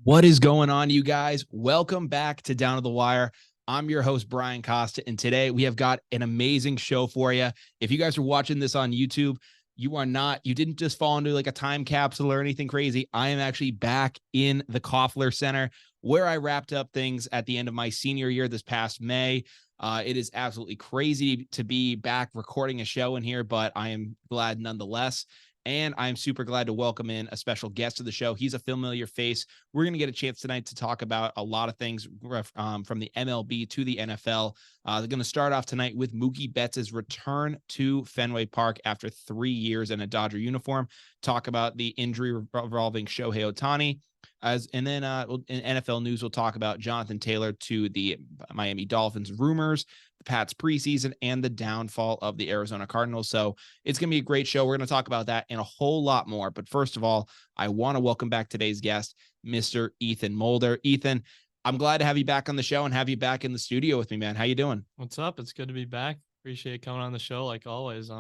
What is going on, you guys? Welcome back to Down to the Wire. I'm your host, Brian Costa, and today we have got an amazing show for you. If you guys are watching this on YouTube, you didn't just fall into like a time capsule or anything crazy. I am actually back in the Koffler Center where I wrapped up things at the end of my senior year this past May. It is absolutely crazy to be back recording a show in here, but I am glad nonetheless. And I'm super glad to welcome in a special guest to the show. He's a familiar face. We're going to get a chance tonight to talk about a lot of things from the MLB to the NFL. They're going to start off tonight with Mookie Betts' return to Fenway Park after 3 years in a Dodger uniform. Talk about the injury involving Shohei Ohtani. In NFL news, we'll talk about Jonathan Taylor to the Miami Dolphins rumors, the Pats preseason, and the downfall of the Arizona Cardinals. So it's going to be a great show. We're going to talk about that and a whole lot more. But first of all, I want to welcome back today's guest, Mr. Ethan Moulder. Ethan, I'm glad to have you back on the show and have you back in the studio with me, man. How you doing? What's up? It's good to be back. Appreciate coming on the show like always.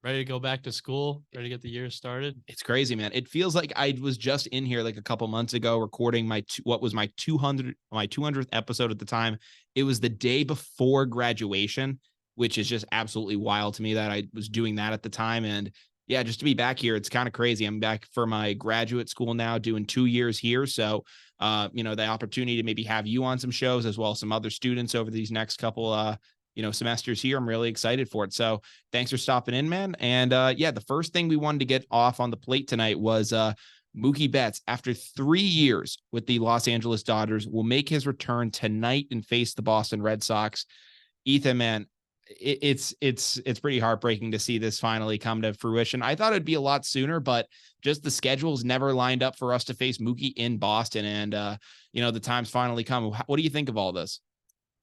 Ready to go back to school, ready to get the year started. It's crazy, man. It feels like I was just in here like a couple months ago recording my 200th episode at the time. It was the day before graduation, which is just absolutely wild to me that I was doing that at the time. And yeah, just to be back here, it's kind of crazy. I'm back for my graduate school now, doing 2 years here. So, the opportunity to maybe have you on some shows as well as some other students over these next couple semesters here. I'm really excited for it. So thanks for stopping in, man. And the first thing we wanted to get off on the plate tonight was Mookie Betts, after 3 years with the Los Angeles Dodgers, will make his return tonight and face the Boston Red Sox. Ethan, man, it's pretty heartbreaking to see this finally come to fruition. I thought it'd be a lot sooner, but just the schedules never lined up for us to face Mookie in Boston. And, the time's finally come. What do you think of all this?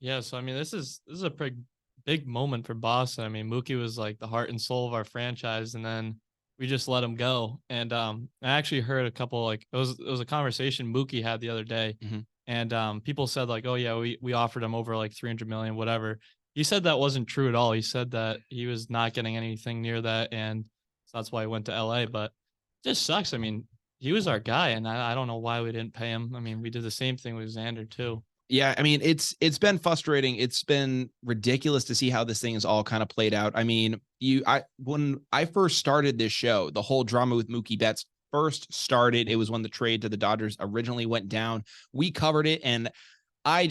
Yeah, so I mean, this is a pretty big moment for Boston. I mean, Mookie was like the heart and soul of our franchise, and then we just let him go. And I actually heard a couple it was a conversation Mookie had the other day, and people said like, oh yeah, we offered him over like 300 million, whatever. He said that wasn't true at all. He said that he was not getting anything near that, and so that's why he went to LA. But it just sucks. I mean, he was our guy, and I don't know why we didn't pay him. I mean, we did the same thing with Xander too. Yeah, I mean, it's been frustrating. It's been ridiculous to see how this thing is all kind of played out. I mean, when I first started this show, the whole drama with Mookie Betts first started. It was when the trade to the Dodgers originally went down. We covered it, and I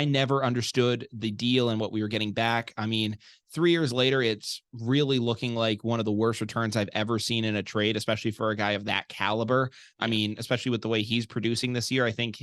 never understood the deal and what we were getting back. I mean, 3 years later, it's really looking like one of the worst returns I've ever seen in a trade, especially for a guy of that caliber. I mean, especially with the way he's producing this year. I think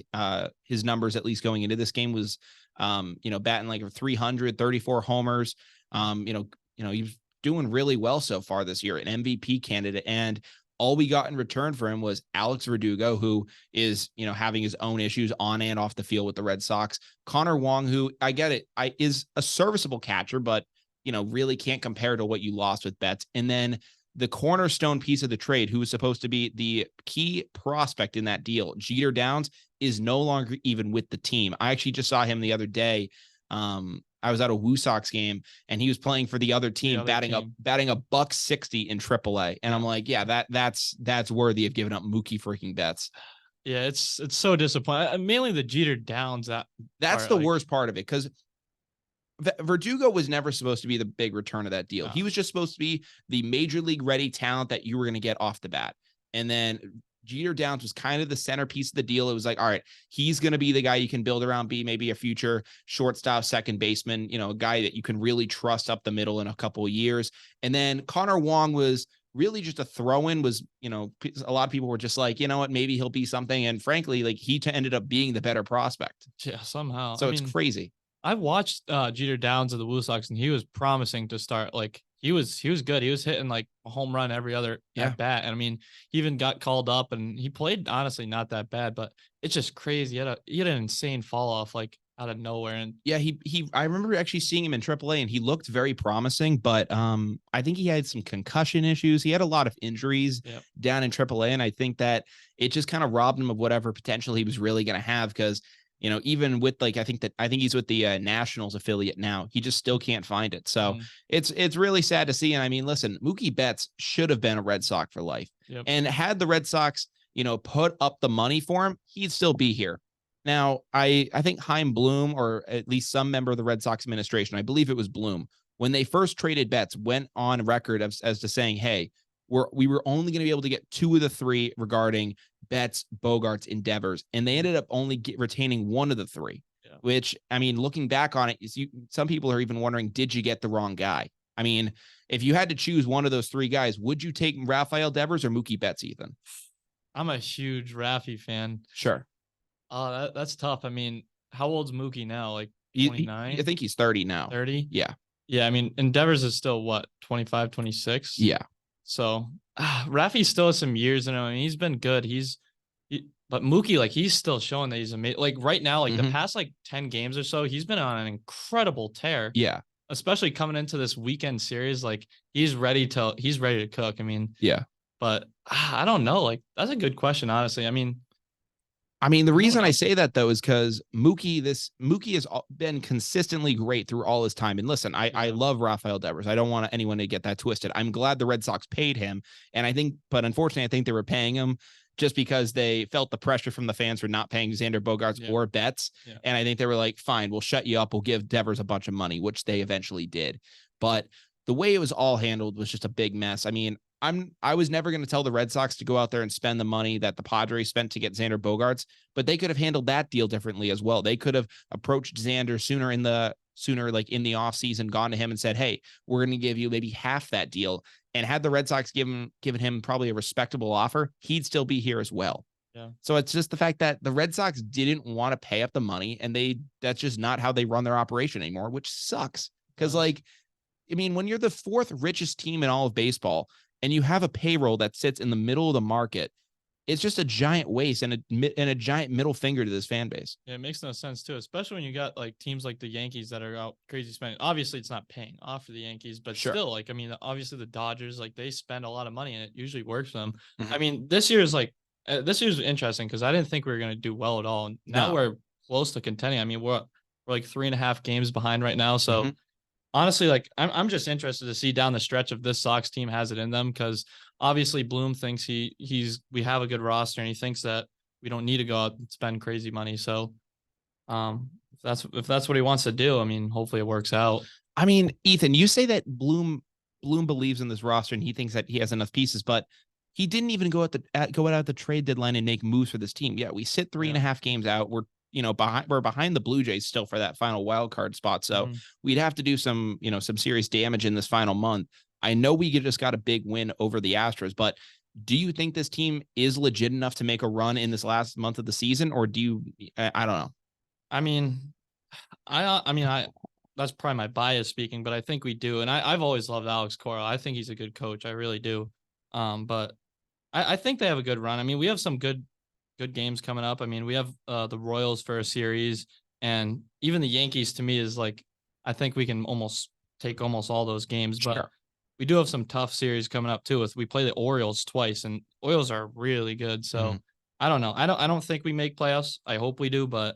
his numbers, at least going into this game, was, batting like 300, 34 homers. He's doing really well so far this year, an MVP candidate. And all we got in return for him was Alex Verdugo, who is, having his own issues on and off the field with the Red Sox. Connor Wong, who I get it, is a serviceable catcher, but, really can't compare to what you lost with Betts. And then the cornerstone piece of the trade, who was supposed to be the key prospect in that deal, Jeter Downs, is no longer even with the team. I actually just saw him the other day. I was at a Woo Sox game, and he was playing for the other team, batting a $160 in AAA. And I'm like, yeah, that's worthy of giving up Mookie freaking Betts. Yeah, it's so disappointing. Mainly the Jeter Downs. That's the worst part of it, because Verdugo was never supposed to be the big return of that deal. No. He was just supposed to be the major league ready talent that you were going to get off the bat. And then Jeter Downs was kind of the centerpiece of the deal. It was like, all right, he's going to be the guy you can build around, be maybe a future shortstop, second baseman, a guy that you can really trust up the middle in a couple of years. And then Connor Wong was really just a throw-in. Was, a lot of people were just like, you know what, maybe he'll be something. And frankly, like, he ended up being the better prospect. Yeah, somehow. So it's crazy. I watched Jeter Downs of the Woo Sox, and he was promising to start. Like, he was good. He was hitting like a home run every other at bat. And I mean, he even got called up, and he played honestly not that bad, but it's just crazy. He had an insane fall off like out of nowhere. And yeah, I remember actually seeing him in AAA, and he looked very promising, but I think he had some concussion issues. He had a lot of injuries down in AAA, and I think that it just kind of robbed him of whatever potential he was really going to have, because even with I think he's with the Nationals affiliate now, he just still can't find it. So it's really sad to see. And I mean, listen, Mookie Betts should have been a Red Sox for life. And had the Red Sox put up the money for him, he'd still be here. Now, I think Chaim Bloom, or at least some member of the Red Sox administration, I believe it was Bloom, when they first traded Betts, went on record as to saying, hey, we were only going to be able to get 2 of the 3 regarding Betts, Bogaerts, Endeavors, and they ended up only retaining 1 of the 3. Yeah. Which, I mean, looking back on it, some people are even wondering, did you get the wrong guy? I mean, if you had to choose one of those 3 guys, would you take Rafael Devers or Mookie Betts, Ethan? I'm a huge Rafi fan. Sure. That's tough. I mean, how old's Mookie now? Like 29? I think he's 30 now. 30? Yeah. Yeah, I mean, Endeavors is still what, 25, 26? Yeah. So Rafi still has some years in him. I mean, he's been good. But Mookie, like, he's still showing that he's amazing. Like right now, like the past like 10 games or so, he's been on an incredible tear. Yeah. Especially coming into this weekend series, like he's ready to cook. I mean, yeah. But I don't know. Like, that's a good question, honestly. I mean, the reason I say that, though, is because Mookie has been consistently great through all his time. And listen, I love Rafael Devers. I don't want anyone to get that twisted. I'm glad the Red Sox paid him. But unfortunately, I think they were paying him just because they felt the pressure from the fans for not paying Xander Bogaerts or Betts. Yeah. And I think they were like, fine, we'll shut you up. We'll give Devers a bunch of money, which they eventually did. But the way it was all handled was just a big mess. I mean, I was never going to tell the Red Sox to go out there and spend the money that the Padres spent to get Xander Bogaerts, but they could have handled that deal differently as well. They could have approached Xander sooner in the offseason, gone to him and said, hey, we're going to give you maybe half that deal. And had the Red Sox given him probably a respectable offer, he'd still be here as well. Yeah. So it's just the fact that the Red Sox didn't want to pay up the money, and that's just not how they run their operation anymore, which sucks. Because when you're the 4th richest team in all of baseball, and you have a payroll that sits in the middle of the market, it's just a giant waste and a giant middle finger to this fan base. Yeah, it makes no sense too, especially when you got like teams like the Yankees that are out crazy spending. Obviously, it's not paying off for the Yankees, but still, like, I mean, obviously the Dodgers, like, they spend a lot of money and it usually works for them. Mm-hmm. I mean, this year's interesting because I didn't think we were going to do well at all. And now we're close to contending. I mean, we're like 3.5 games behind right now. So honestly, like, I'm just interested to see down the stretch if this Sox team has it in them, because obviously Bloom thinks we have a good roster, and he thinks that we don't need to go out and spend crazy money. So if that's what he wants to do, I mean, hopefully it works out. I mean, Ethan, you say that Bloom believes in this roster and he thinks that he has enough pieces, but he didn't even go out at the trade deadline and make moves for this team. Yeah, we sit 3.5 games out. We're behind the Blue Jays still for that final wild card spot. So we'd have to do some serious damage in this final month. I know we just got a big win over the Astros, but do you think this team is legit enough to make a run in this last month of the season, or do you, I don't know. I mean, that's probably my bias speaking, but I think we do. And I've always loved Alex Cora. I think he's a good coach. I really do. But I think they have a good run. I mean, we have some good games coming up. I mean, we have the Royals for a series, and even the Yankees, to me, is like, I think we can almost take almost all those games. Sure. But we do have some tough series coming up too. We play the Orioles twice, and Orioles are really good. So I don't know. I don't think we make playoffs. I hope we do, but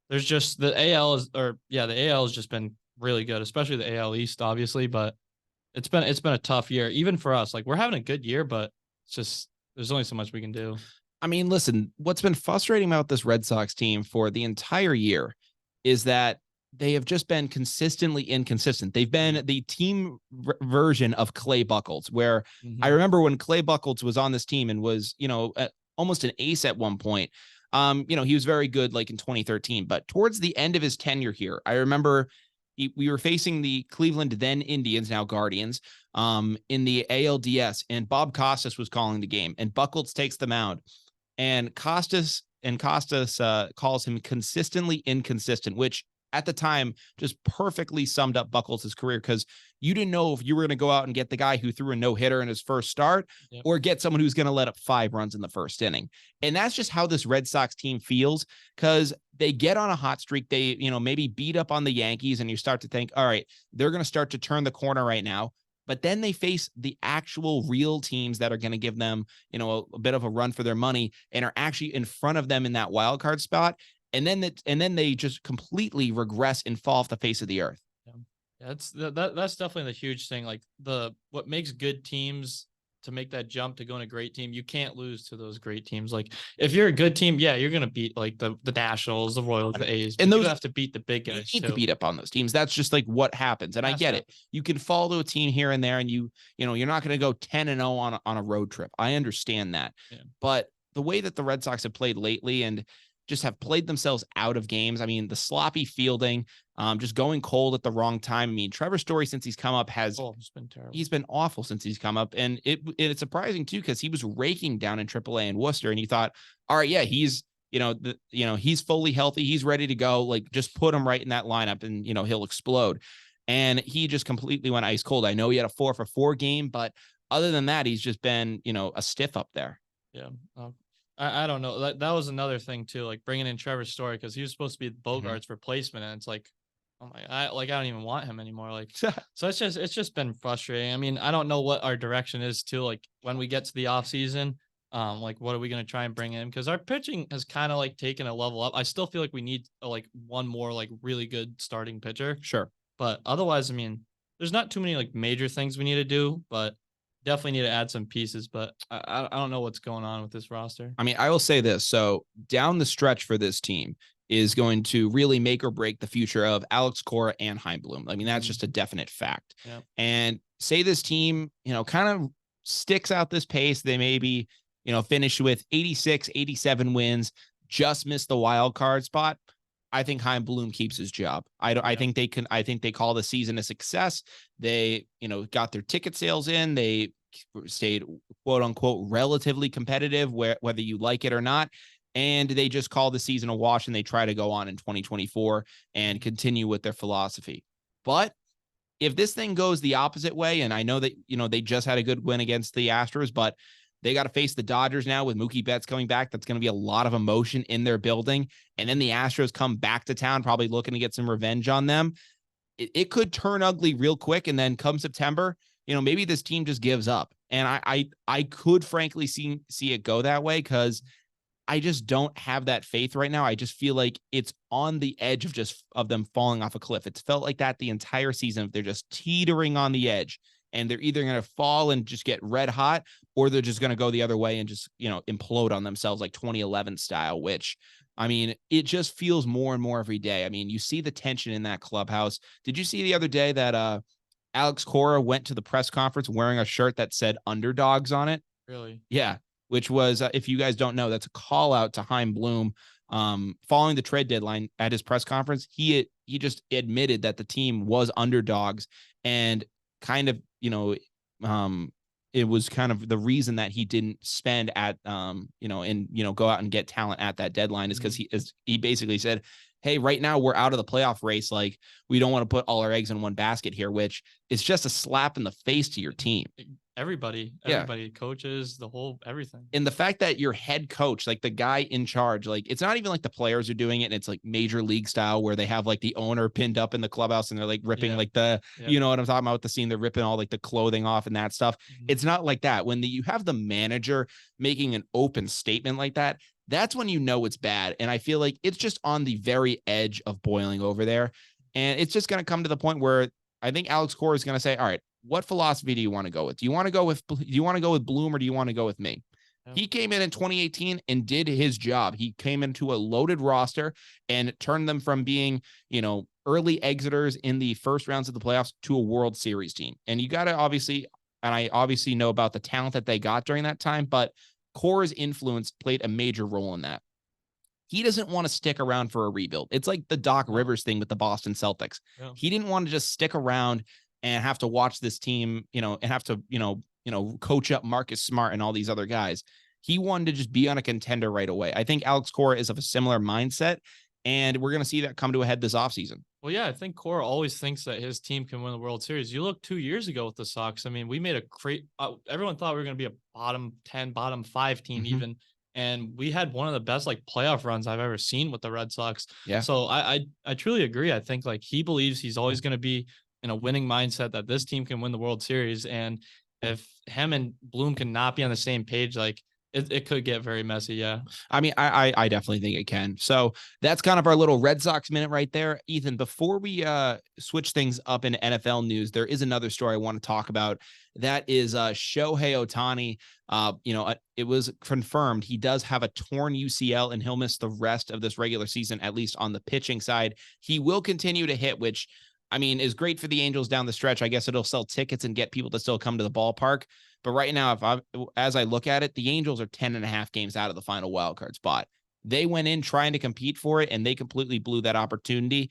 there's just the AL has just been really good, especially the AL East, obviously. But it's been a tough year, even for us. Like, we're having a good year, but it's just there's only so much we can do. I mean, listen, what's been frustrating about this Red Sox team for the entire year is that they have just been consistently inconsistent. They've been the team version of Clay Buchholz, where I remember when Clay Buchholz was on this team and was, almost an ace at one point. He was very good like in 2013, but towards the end of his tenure here, I remember we were facing the Cleveland, then Indians, now Guardians, in the ALDS, and Bob Costas was calling the game, and Buchholz takes the mound. And Costas calls him consistently inconsistent, which at the time just perfectly summed up Buchholz' career, because you didn't know if you were going to go out and get the guy who threw a no-hitter in his first start or get someone who's going to let up 5 runs in the first inning. And that's just how this Red Sox team feels, because they get on a hot streak. They, maybe beat up on the Yankees, and you start to think, all right, they're going to start to turn the corner right now. But then they face the actual real teams that are going to give them, a bit of a run for their money and are actually in front of them in that wild card spot. And then they just completely regress and fall off the face of the earth. Yeah, that's definitely the huge thing. Like, what makes good teams to make that jump to go in a great team, you can't lose to those great teams. Like if you're a good team, yeah, you're gonna beat like the Nationals, the Royals, the A's, and but those you have to beat the big you guys need to too. beat up on those teams. That's just like what happens. And I get it. You can follow a team here and there, and you're not going to go 10-0 on a road trip. I understand that. Yeah. But the way that the Red Sox have played lately and just have played themselves out of games. I mean, the sloppy fielding, just going cold at the wrong time. I mean, Trevor Story, since he's come up, it's been terrible. He's been awful since he's come up. And it's surprising too, because he was raking down in AAA in Worcester, and you thought, all right, yeah, he's he's fully healthy. He's ready to go. Like, just put him right in that lineup and, he'll explode. And he just completely went ice cold. I know he had a 4-for-4 game, but other than that, he's just been, a stiff up there. Yeah. I don't know. That was another thing too, like bringing in Trevor Story, because he was supposed to be Bogart's replacement. And it's like, oh my, I don't even want him anymore. Like, so it's just been frustrating. I mean, I don't know what our direction is too. Like when we get to the off season, like what are we going to try and bring in? Because our pitching has kind of like taken a level up. I still feel like we need like one more like really good starting pitcher. Sure. But otherwise, I mean, there's not too many like major things we need to do, but definitely need to add some pieces. But I don't know what's going on with this roster. I mean, I will say this. So down the stretch for this team is going to really make or break the future of Alex Cora and Chaim Bloom. I mean, that's just a definite fact. Yep. And say this team, kind of sticks out this pace. They maybe, finish with 86, 87 wins, just miss the wild card spot. I think Chaim Bloom keeps his job. I think they call the season a success. They, got their ticket sales in. They stayed, quote unquote, relatively competitive, whether you like it or not. And they just call the season a wash, and they try to go on in 2024 and continue with their philosophy. But if this thing goes the opposite way, and I know that, they just had a good win against the Astros, but they got to face the Dodgers now with Mookie Betts coming back. That's going to be a lot of emotion in their building. And then the Astros come back to town, probably looking to get some revenge on them. It could turn ugly real quick. And then come September, maybe this team just gives up. And I could frankly see it go that way, because I just don't have that faith right now. I just feel like it's on the edge of them falling off a cliff. It's felt like that the entire season. They're just teetering on the edge, and they're either going to fall and just get red hot, or they're just going to go the other way and just, implode on themselves like 2011 style, which, I mean, it just feels more and more every day. I mean, you see the tension in that clubhouse. Did you see the other day that Alex Cora went to the press conference wearing a shirt that said underdogs on it? Really? Yeah. Which was, if you guys don't know, that's a call out to Chaim Bloom. Following the trade deadline at his press conference, he just admitted that the team was underdogs, and kind of, it was kind of the reason that he didn't spend at, and go out and get talent at that deadline is because he basically said, hey, right now we're out of the playoff race. Like, we don't want to put all our eggs in one basket here, which is just a slap in the face to your team. Everybody, coaches, the whole, everything. And the fact that your head coach, like the guy in charge, like, it's not even like the players are doing it. And it's like major league style where they have like the owner pinned up in the clubhouse and they're like ripping like you know what I'm talking about with the scene. They're ripping all like the clothing off and that stuff. It's not like that. When you have the manager making an open statement like that, that's when it's bad. And I feel like it's just on the very edge of boiling over there. And it's just going to come to the point where I think Alex Cora is going to say, all right, what philosophy do you want to go with? Do you want to go with Bloom, or do you want to go with me? Yeah. He came in 2018 and did his job. He came into a loaded roster and turned them from being, early exiters in the first rounds of the playoffs to a World Series team. And you got to I obviously know about the talent that they got during that time, but Cora's influence played a major role in that. He doesn't want to stick around for a rebuild. It's like the Doc Rivers thing with the Boston Celtics. Yeah. He didn't want to just stick around and have to watch this team, and have to, coach up Marcus Smart and all these other guys. He wanted to just be on a contender right away. I think Alex Cora is of a similar mindset, and we're going to see that come to a head this offseason. Well, yeah, I think Cora always thinks that his team can win the World Series. You look 2 years ago with the Sox. I mean, we made a great, everyone thought we were going to be a bottom 10, bottom 5 team even. And we had one of the best like playoff runs I've ever seen with the Red Sox. Yeah. So I truly agree. I think like he believes he's always going to be in a winning mindset, that this team can win the World Series. And if him and Bloom cannot be on the same page, like it could get very messy. Yeah. I mean, I definitely think it can. So that's kind of our little Red Sox minute right there. Ethan, before we switch things up in NFL news, there is another story I want to talk about. That is Shohei Ohtani. It was confirmed he does have a torn UCL and he'll miss the rest of this regular season, at least on the pitching side. He will continue to hit, which I mean is great for the Angels down the stretch. I guess it'll sell tickets and get people to still come to the ballpark. But right now, as I look at it, the Angels are 10.5 games out of the final wildcard spot. They went in trying to compete for it, and they completely blew that opportunity.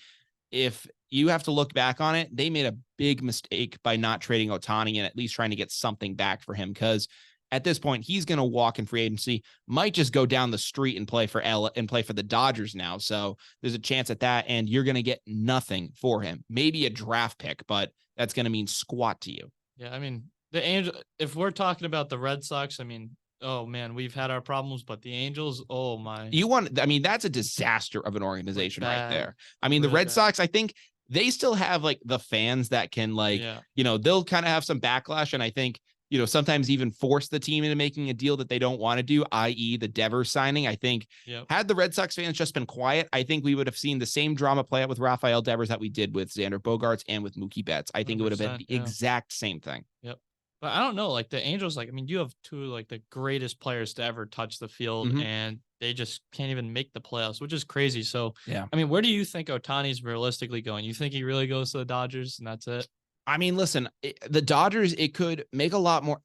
If you have to look back on it, they made a big mistake by not trading Ohtani and at least trying to get something back for him, because at this point, he's going to walk in free agency, might just go down the street and play for the Dodgers now. So there's a chance at that, and you're going to get nothing for him. Maybe a draft pick, but that's going to mean squat to you. Yeah, I mean, the Angel. If we're talking about the Red Sox, I mean, oh man, we've had our problems, but the Angels, oh my. I mean, that's a disaster of an organization right there. I mean, really the Red bad. Sox, I think they still have like the fans that can they'll kind of have some backlash. And I think, sometimes even force the team into making a deal that they don't want to do, i.e. the Devers signing. I think had the Red Sox fans just been quiet, I think we would have seen the same drama play out with Rafael Devers that we did with Xander Bogaerts and with Mookie Betts. I think it would have been the exact same thing. Yep. But I don't know, like the Angels, I mean, you have two like the greatest players to ever touch the field, and they just can't even make the playoffs, which is crazy. So, yeah, I mean, where do you think Ohtani's realistically going? You think he really goes to the Dodgers and that's it? I mean, listen, the Dodgers, it could make a lot more.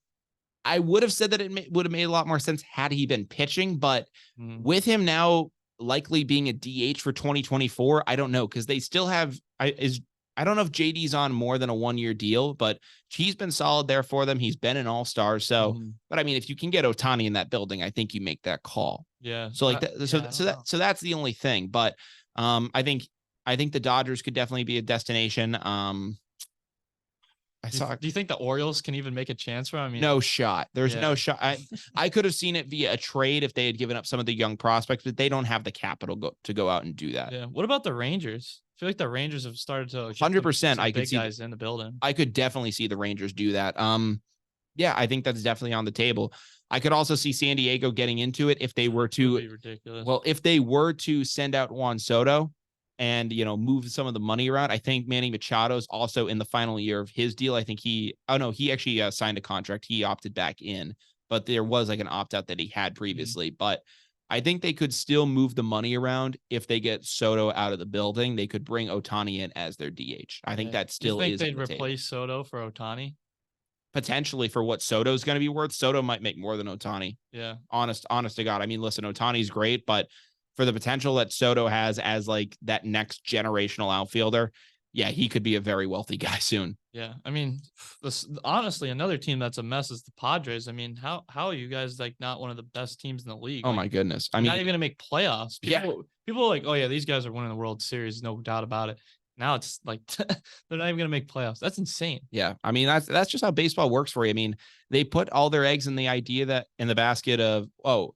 I would have said that it would have made a lot more sense had he been pitching, but with him now likely being a DH for 2024, I don't know, because they still have I don't know if JD's on more than a 1-year deal, but he's been solid there for them. He's been an all-star. So, but I mean, if you can get Ohtani in that building, I think you make that call. Yeah. So like that, so that's the only thing. But I think the Dodgers could definitely be a destination. Do you think the Orioles can even make a chance for him? I mean, no shot. There's no shot. I could have seen it via a trade if they had given up some of the young prospects, but they don't have the capital to go out and do that. Yeah. What about the Rangers? I feel like the Rangers have started to 100%. I could see guys in the building. I could definitely see the Rangers do that. Yeah, I think that's definitely on the table. I could also see San Diego getting into it if they were to. Ridiculous. Well, if they were to send out Juan Soto and move some of the money around, I think Manny Machado is also in the final year of his deal. I think he actually signed a contract. He opted back in, but there was like an opt out that he had previously. But I think they could still move the money around if they get Soto out of the building. They could bring Ohtani in as their DH. I think that still is. They'd replace Soto for Ohtani? Potentially for what Soto's going to be worth. Soto might make more than Ohtani. Yeah. Honest to God. I mean, listen, Ohtani's great, but for the potential that Soto has as like that next generational outfielder, yeah, he could be a very wealthy guy soon. Yeah. I mean, honestly, another team that's a mess is the Padres. I mean, how are you guys like not one of the best teams in the league? Oh my goodness. I mean, not even gonna make playoffs. People are like, oh yeah, these guys are winning the World Series, no doubt about it. Now it's like they're not even gonna make playoffs. That's insane. Yeah. I mean, that's just how baseball works for you. I mean, they put all their eggs in the idea that in the basket of,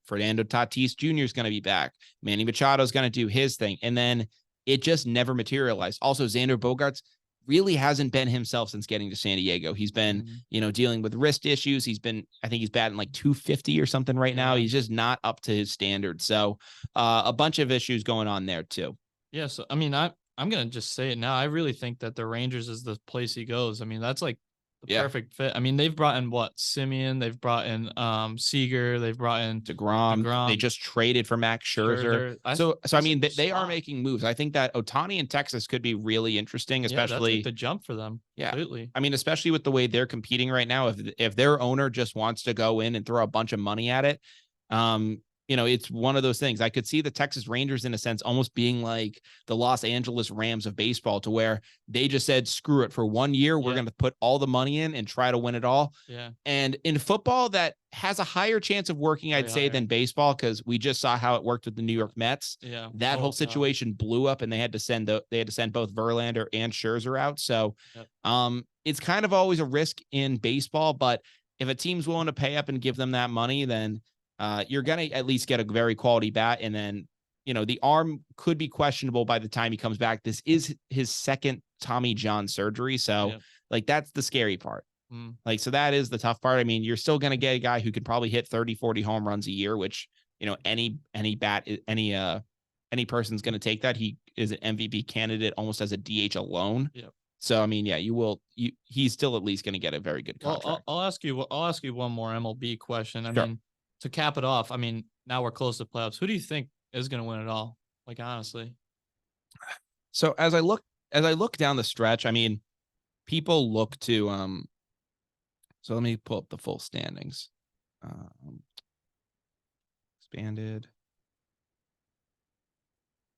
Fernando Tatis Jr. is going to be back. Manny Machado is going to do his thing. And then it just never materialized. Also, Xander Bogaerts really hasn't been himself since getting to San Diego. He's been, dealing with wrist issues. I think he's batting like 250 or something right now. He's just not up to his standards. So a bunch of issues going on there too. Yeah. So, I mean, I'm going to just say it now. I really think that the Rangers is the place he goes. I mean, that's like the perfect fit. I mean, they've brought in Simeon, they've brought in Seager, they've brought in DeGrom. They just traded for Max Scherzer. So I mean, they are making moves. I think that Ohtani in Texas could be really interesting, especially that's like the jump for them. Yeah. Completely. I mean, especially with the way they're competing right now. If their owner just wants to go in and throw a bunch of money at it, it's one of those things. I could see the Texas Rangers in a sense almost being like the Los Angeles Rams of baseball, to where they just said, screw it, for 1 year, we're going to put all the money in and try to win it all. Yeah. And in football, that has a higher chance of working, I'd say, than baseball, because we just saw how it worked with the New York Mets. Yeah. That whole situation blew up, and they had to send both Verlander and Scherzer out. So it's kind of always a risk in baseball, but if a team's willing to pay up and give them that money, then you're going to at least get a very quality bat. And then, the arm could be questionable by the time he comes back. This is his second Tommy John surgery. So like, that's the scary part. Like, so that is the tough part. I mean, you're still going to get a guy who could probably hit 30, 40 home runs a year, which, any person's going to take that. He is an MVP candidate almost as a DH alone. Yeah. So, I mean, yeah, he's still at least going to get a very good contract. Well, I'll ask you one more MLB question. I Sure. mean, to cap it off, I mean, now we're close to playoffs. Who do you think is going to win it all? Like, honestly. So as I look down the stretch, I mean, people look to, so let me pull up the full standings. Expanded.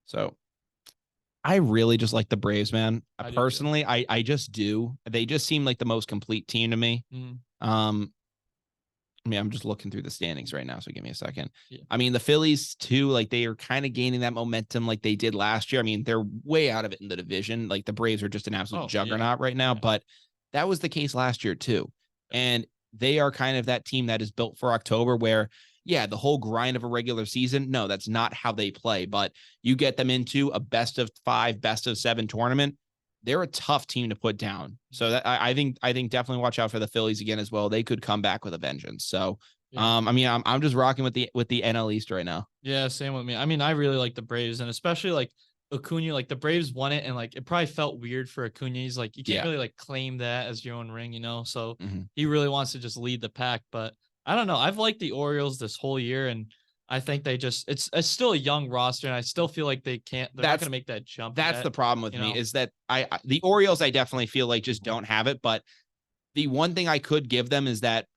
So I really just like the Braves, man. Personally, I just do. They just seem like the most complete team to me. I mean, I'm just looking through the standings right now, so give me a second. Yeah. I mean, the Phillies too, like they are kind of gaining that momentum like they did last year. I mean, they're way out of it in the division. Like the Braves are just an absolute juggernaut right now, but that was the case last year too. And they are kind of that team that is built for October where, yeah, the whole grind of a regular season, no, that's not how they play, but you get them into a best of 5, best of 7 tournament. They're a tough team to put down. So that I think definitely watch out for the Phillies again as well. They could come back with a vengeance. So, I mean, I'm just rocking with the NL East right now. Yeah, same with me. I mean, I really like the Braves, and especially like Acuna. Like the Braves won it, and like it probably felt weird for Acuna. He's like, you can't really like claim that as your own ring, So he really wants to just lead the pack. But I don't know. I've liked the Orioles this whole year, and I think they just it's still a young roster, and I still feel like they're not going to make that jump. That's the problem with me is that the Orioles, I definitely feel like just don't have it. But the one thing I could give them is that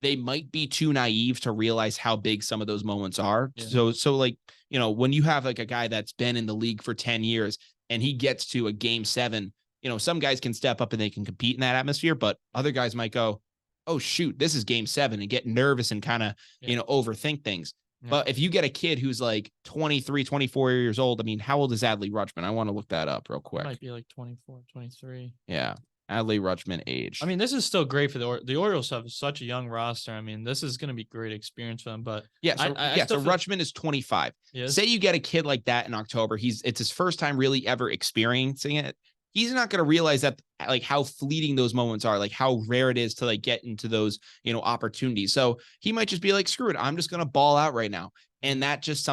they might be too naive to realize how big some of those moments are. Yeah. So like, when you have like a guy that's been in the league for 10 years and he gets to a game 7, some guys can step up and they can compete in that atmosphere, but other guys might go, oh shoot, this is game 7 and get nervous and kind of, overthink things. Yeah. But if you get a kid who's like 23, 24 years old, I mean, how old is Adley Rutschman? I want to look that up real quick. It might be like 24, 23. Yeah. Adley Rutschman age. I mean, this is still great for the Orioles have such a young roster. I mean, this is going to be great experience for them. But so Rutschman is 25. Yes. Say you get a kid like that in October. It's his first time really ever experiencing it. He's not going to realize that like how fleeting those moments are, like how rare it is to like get into those, opportunities. So he might just be like, screw it, I'm just going to ball out right now. And that just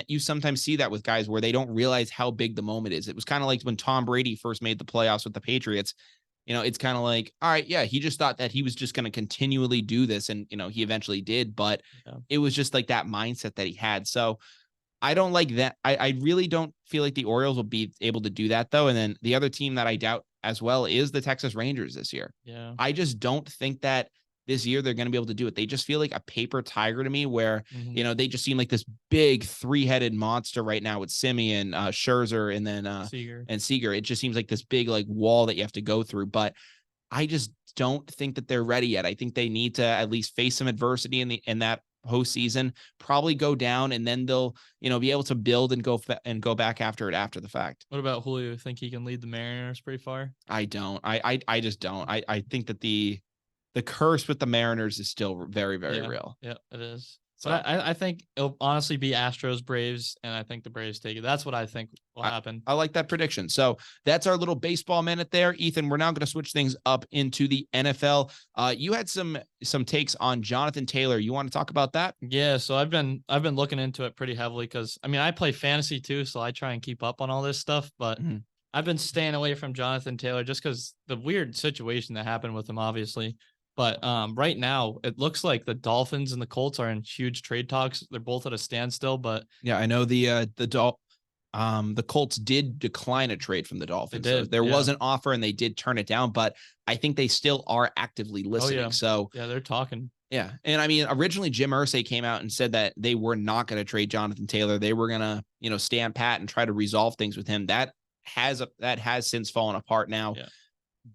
you sometimes see that with guys where they don't realize how big the moment is. It was kind of like when Tom Brady first made the playoffs with the Patriots. It's kind of like, all right, yeah, he just thought that he was just going to continually do this. And, he eventually did, but it was just like that mindset that he had. So I don't like that. I really don't feel like the Orioles will be able to do that though. And then the other team that I doubt as well is the Texas Rangers this year. Yeah. I just don't think that this year they're going to be able to do it. They just feel like a paper tiger to me where, they just seem like this big 3-headed monster right now with Simeon, Scherzer, and then Seager. It just seems like this big like wall that you have to go through. But I just don't think that they're ready yet. I think they need to at least face some adversity in that postseason, probably go down, and then they'll, be able to build and go back after it after the fact. What about Julio? Think he can lead the Mariners pretty far? I don't. I just don't. I think that the curse with the Mariners is still very, very real. Yeah, it is. So I think it'll honestly be Astros, Braves, and I think the Braves take it. That's what I think will happen. I like that prediction. So that's our little baseball minute there. Ethan, we're now going to switch things up into the NFL. You had some takes on Jonathan Taylor. You want to talk about that? Yeah, so I've been looking into it pretty heavily because I mean I play fantasy too, so I try and keep up on all this stuff, but I've been staying away from Jonathan Taylor just because the weird situation that happened with him, obviously. But right now, it looks like the Dolphins and the Colts are in huge trade talks. They're both at a standstill. But yeah, I know the Colts did decline a trade from the Dolphins. So there was an offer and they did turn it down. But I think they still are actively listening. Oh, yeah. So yeah, they're talking. Yeah, and I mean, originally Jim Irsay came out and said that they were not going to trade Jonathan Taylor. They were going to stand pat and try to resolve things with him. That has since fallen apart now. Yeah.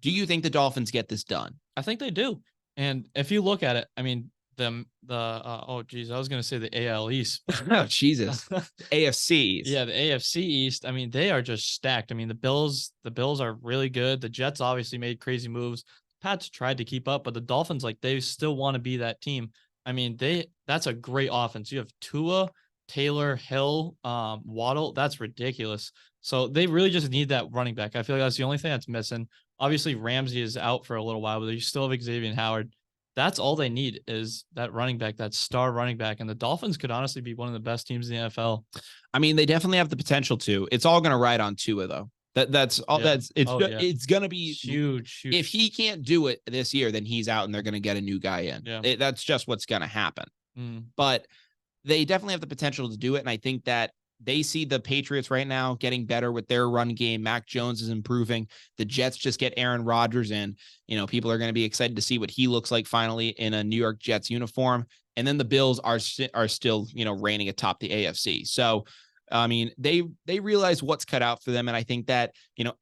Do you think the Dolphins get this done? I think they do. And if you look at it, I mean, I was going to say the AL East. Oh, Jesus. AFC. Yeah, the AFC East. I mean, they are just stacked. I mean, the Bills are really good. The Jets obviously made crazy moves. Pats tried to keep up, but the Dolphins, like, they still want to be that team. I mean, that's a great offense. You have Tua, Taylor, Hill, Waddle. That's ridiculous. So they really just need that running back. I feel like that's the only thing that's missing. Obviously, Ramsey is out for a little while, but you still have Xavier Howard. That's all they need is that running back, that star running back. And the Dolphins could honestly be one of the best teams in the NFL. I mean, they definitely have the potential to. It's all going to ride on Tua, though. That's all. Yeah. It's going to be huge. If he can't do it this year, then he's out, and they're going to get a new guy in. Yeah. That's just what's going to happen. But they definitely have the potential to do it, and I think that they see the Patriots right now getting better with their run game. Mac Jones is improving. The Jets just get Aaron Rodgers in. People are going to be excited to see what he looks like finally in a New York Jets uniform. And then the Bills are still, reigning atop the AFC. So, I mean, they realize what's cut out for them. And I think that,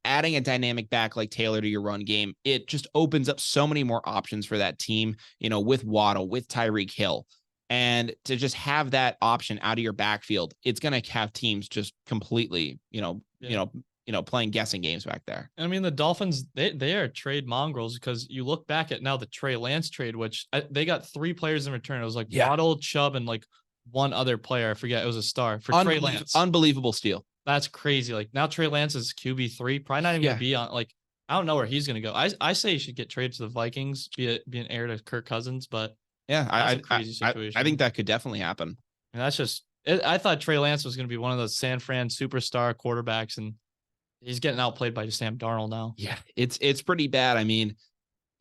adding a dynamic back like Taylor to your run game, it just opens up so many more options for that team, with Waddle, with Tyreek Hill. And to just have that option out of your backfield, it's going to have teams just completely, playing guessing games back there. I mean, the Dolphins, they are trade mongrels because you look back at now the Trey Lance trade, which they got 3 players in return. It was like Waddle, Chubb, and like one other player. I forget. It was a star for Trey Lance. Unbelievable steal. That's crazy. Like now Trey Lance is QB3, probably not even going to be on. Like, I don't know where he's going to go. I say he should get traded to the Vikings, be an heir to Kirk Cousins, but yeah, I think that could definitely happen. And that's just I thought Trey Lance was going to be one of those San Fran superstar quarterbacks, and he's getting outplayed by Sam Darnold now. Yeah, it's pretty bad. I mean,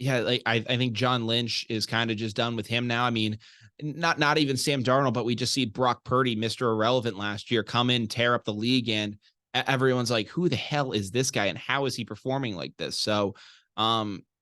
yeah, like I think John Lynch is kind of just done with him now. I mean, not even Sam Darnold, but we just see Brock Purdy, Mr. Irrelevant last year, come in, tear up the league, and everyone's like, who the hell is this guy and how is he performing like this? So,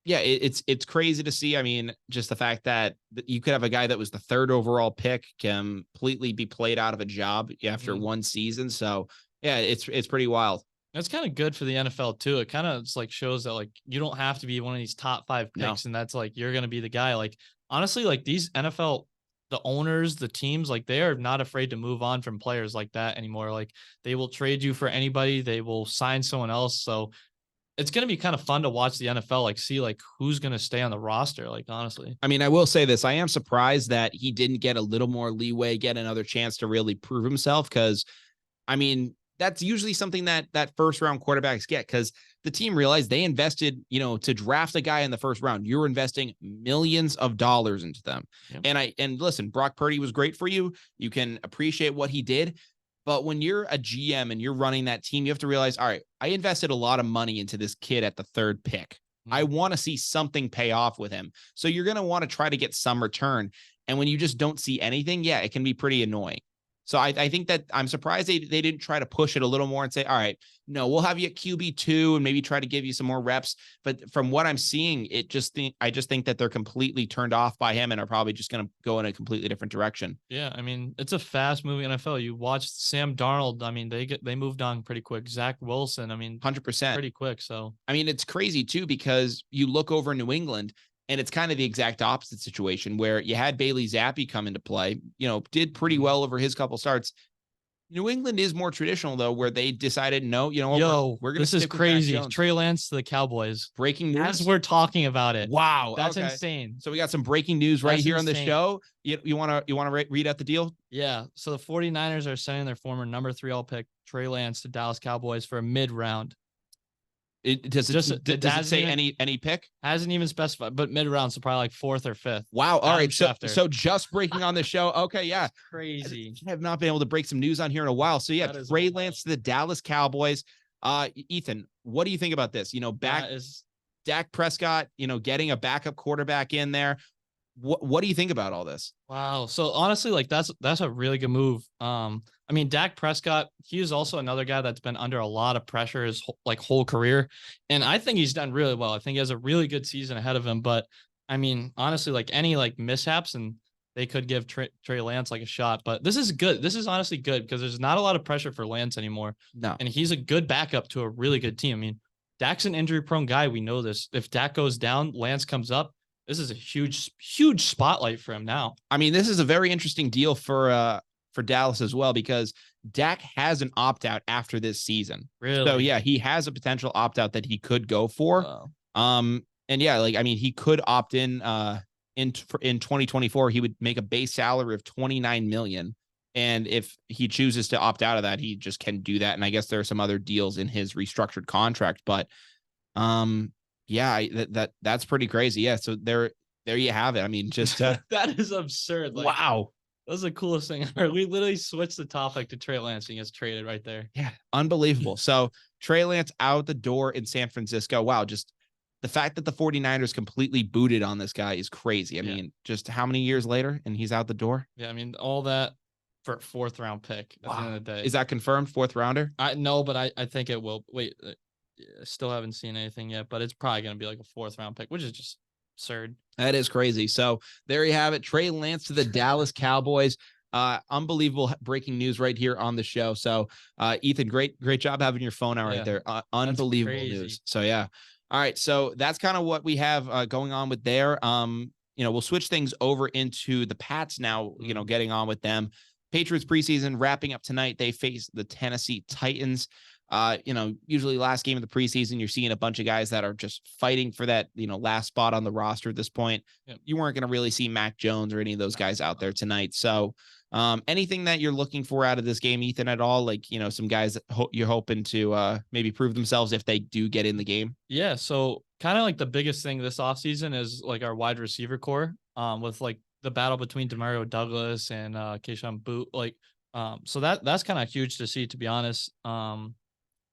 yeah, it's crazy to see. I mean, just the fact that you could have a guy that was the 3rd overall pick completely be played out of a job after one season. So yeah, it's pretty wild. That's kind of good for the NFL too. It kind of like shows that like you don't have to be one of these top 5 picks, and that's like you're gonna be the guy. Like honestly, like these NFL, the owners, the teams, like they are not afraid to move on from players like that anymore. Like they will trade you for anybody. They will sign someone else. So it's going to be kind of fun to watch the NFL, like see like who's going to stay on the roster. Like, honestly, I mean, I will say this. I am surprised that he didn't get a little more leeway, get another chance to really prove himself. Cause I mean, that's usually something that first round quarterbacks get, because the team realized they invested, to draft a guy in the first round. You're investing millions of dollars into them. Yep. And listen, Brock Purdy was great for you. You can appreciate what he did. But when you're a GM and you're running that team, you have to realize, all right, I invested a lot of money into this kid at the 3rd pick. I want to see something pay off with him. So you're going to want to try to get some return. And when you just don't see anything, yeah, it can be pretty annoying. So I think that I'm surprised they didn't try to push it a little more and say, all right, no, we'll have you at QB2 and maybe try to give you some more reps. But from what I'm seeing, I just think that they're completely turned off by him and are probably just going to go in a completely different direction. Yeah, I mean, it's a fast moving NFL. You watched Sam Darnold. I mean, they moved on pretty quick. Zach Wilson, I mean, 100% pretty quick. So I mean, it's crazy too, because you look over New England. And it's kind of the exact opposite situation where you had Bailey Zappi come into play, did pretty well over his couple starts. New England is more traditional, though, where they decided, no, we're going to. This is crazy. Trey Lance to the Cowboys. Breaking news. As we're talking about it. Wow. That's insane. So we got some breaking news right here on the show. You want to read out the deal? Yeah. So the 49ers are sending their former number 3 all pick Trey Lance to Dallas Cowboys for a mid-round. Does it say any pick? Hasn't even specified, but mid-round, so probably like 4th or 5th. Wow. All right. So just breaking on the show. Okay. Yeah. Crazy. I have not been able to break some news on here in a while. So yeah, Trey Lance to the Dallas Cowboys. Ethan, what do you think about this? Dak Prescott, getting a backup quarterback in there. What do you think about all this? Wow. So honestly, like that's a really good move. I mean, Dak Prescott, he is also another guy that's been under a lot of pressure his whole career. And I think he's done really well. I think he has a really good season ahead of him. But I mean, honestly, like any mishaps, and they could give Trey Lance a shot. But this is good. This is honestly good because there's not a lot of pressure for Lance anymore. No. And he's a good backup to a really good team. I mean, Dak's an injury prone guy. We know this. If Dak goes down, Lance comes up. This is a huge spotlight for him now. I mean, this is a very interesting deal for Dallas as well, because Dak has an opt-out after this season. Really? So yeah, he has a potential opt-out that he could go for. Wow. And yeah, he could opt in 2024. He would make a base salary of $29 million. And if he chooses to opt out of that, he just can do that. And I guess there are some other deals in his restructured contract, but Yeah, that's pretty crazy. Yeah. So there you have it. I mean, just that is absurd. Like, wow. That was the coolest thing ever. We literally switched the topic to Trey Lance and gets traded right there. Yeah, unbelievable. So Trey Lance out the door in San Francisco. Wow, just the fact that the 49ers completely booted on this guy is crazy. I mean, just how many years later and he's out the door? Yeah, I mean, all that for a 4th round pick at the end of the day. Is that confirmed? 4th rounder? No, but I think it will. Wait, still haven't seen anything yet, but it's probably going to be like a 4th round pick, which is just absurd. That is crazy. So there you have it. Trey Lance to the Dallas Cowboys. Unbelievable breaking news right here on the show. So Ethan, great job having your phone out right there. Unbelievable news. So yeah. All right. So that's kind of what we have going on with there. We'll switch things over into the Pats now, getting on with them. Patriots preseason wrapping up tonight. They face the Tennessee Titans. Usually last game of the preseason, you're seeing a bunch of guys that are just fighting for that, last spot on the roster at this point. Yep. You weren't going to really see Mac Jones or any of those guys out there tonight. So anything that you're looking for out of this game, Ethan, at all? Like, some guys that you're hoping to maybe prove themselves if they do get in the game? Yeah. So kind of like the biggest thing this offseason is like our wide receiver core with like the battle between Demario Douglas and Keyshawn Boot. Like, so that's kind of huge to see, to be honest.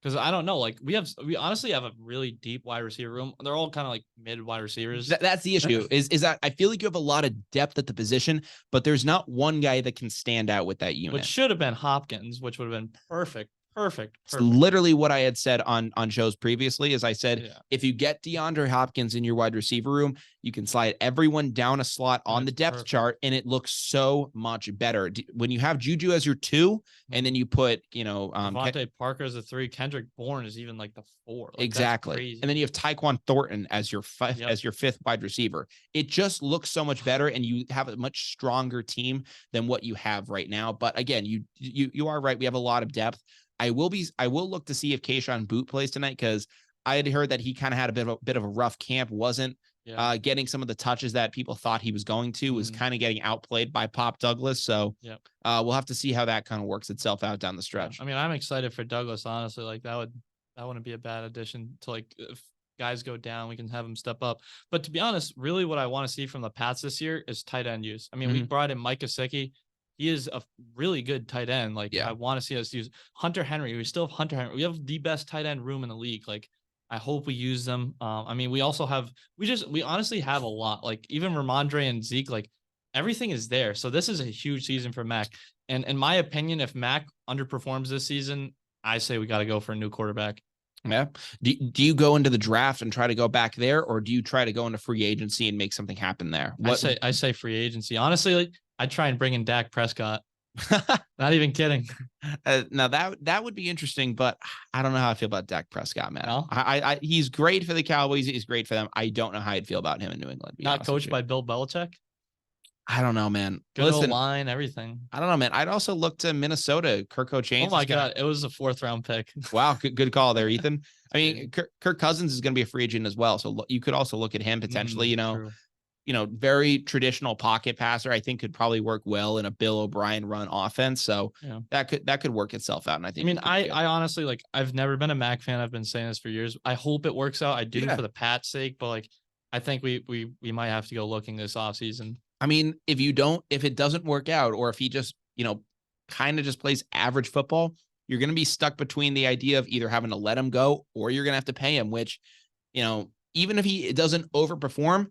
Because I don't know, like we honestly have a really deep wide receiver room. They're all kind of like mid wide receivers. That's the issue is that I feel like you have a lot of depth at the position, but there's not one guy that can stand out with that unit. Which should have been Hopkins, which would have been perfect. It's literally what I had said on shows previously. As I said, if you get DeAndre Hopkins in your wide receiver room, you can slide everyone down a slot on the depth chart, and it looks so much better. When you have Juju as your 2, and then you put, Devontae Parker as a 3, Kendrick Bourne is even like the 4. Like, exactly. And then you have Tyquan Thornton as your 5th wide receiver. It just looks so much better, and you have a much stronger team than what you have right now. But again, you are right. We have a lot of depth. I will look to see if Keyshawn Boot plays tonight, because I had heard that he kind of had a bit of a rough camp, wasn't getting some of the touches that people thought he was going to, was kind of getting outplayed by Pop Douglas. So we'll have to see how that kind of works itself out down the stretch. I mean, I'm excited for Douglas, honestly. Like that wouldn't be a bad addition to, like, if guys go down, we can have him step up. But to be honest, really what I want to see from the Pats this year is tight end use. I mean, we brought in Mike Gesicki. He is a really good tight end. Like, I want to see us use Hunter Henry. We still have Hunter Henry. We have the best tight end room in the league. Like, I hope we use them. I mean, we also have, we honestly have a lot. Like, even Ramondre and Zeke, like, everything is there. So this is a huge season for Mac. And in my opinion, if Mac underperforms this season, I say we got to go for a new quarterback. Yeah. Do you go into the draft and try to go back there, or do you try to go into free agency and make something happen there? I say free agency. Honestly, like, I'd try and bring in Dak Prescott. Not even kidding. Now that would be interesting, but I don't know how I feel about Dak Prescott, man. No? I he's great for the Cowboys. He's great for them. I don't know how I'd feel about him in New England. Not coached by Bill Belichick. I don't know, man. Good old line, everything. I don't know, man. I'd also look to Minnesota. Kirk Cousins. Oh my God, it was a 4th round pick. Wow, good call there, Ethan. I mean, Kirk Cousins is going to be a free agent as well, so you could also look at him potentially. True. Very traditional pocket passer. I think could probably work well in a Bill O'Brien run offense. So that could work itself out. And I think, I honestly, like, I've never been a Mac fan. I've been saying this for years. I hope it works out. I do for the Pats' sake, but like, I think we might have to go looking this offseason. I mean, if it doesn't work out, or if he just, kind of just plays average football, you're going to be stuck between the idea of either having to let him go, or you're going to have to pay him, which, even if he doesn't overperform,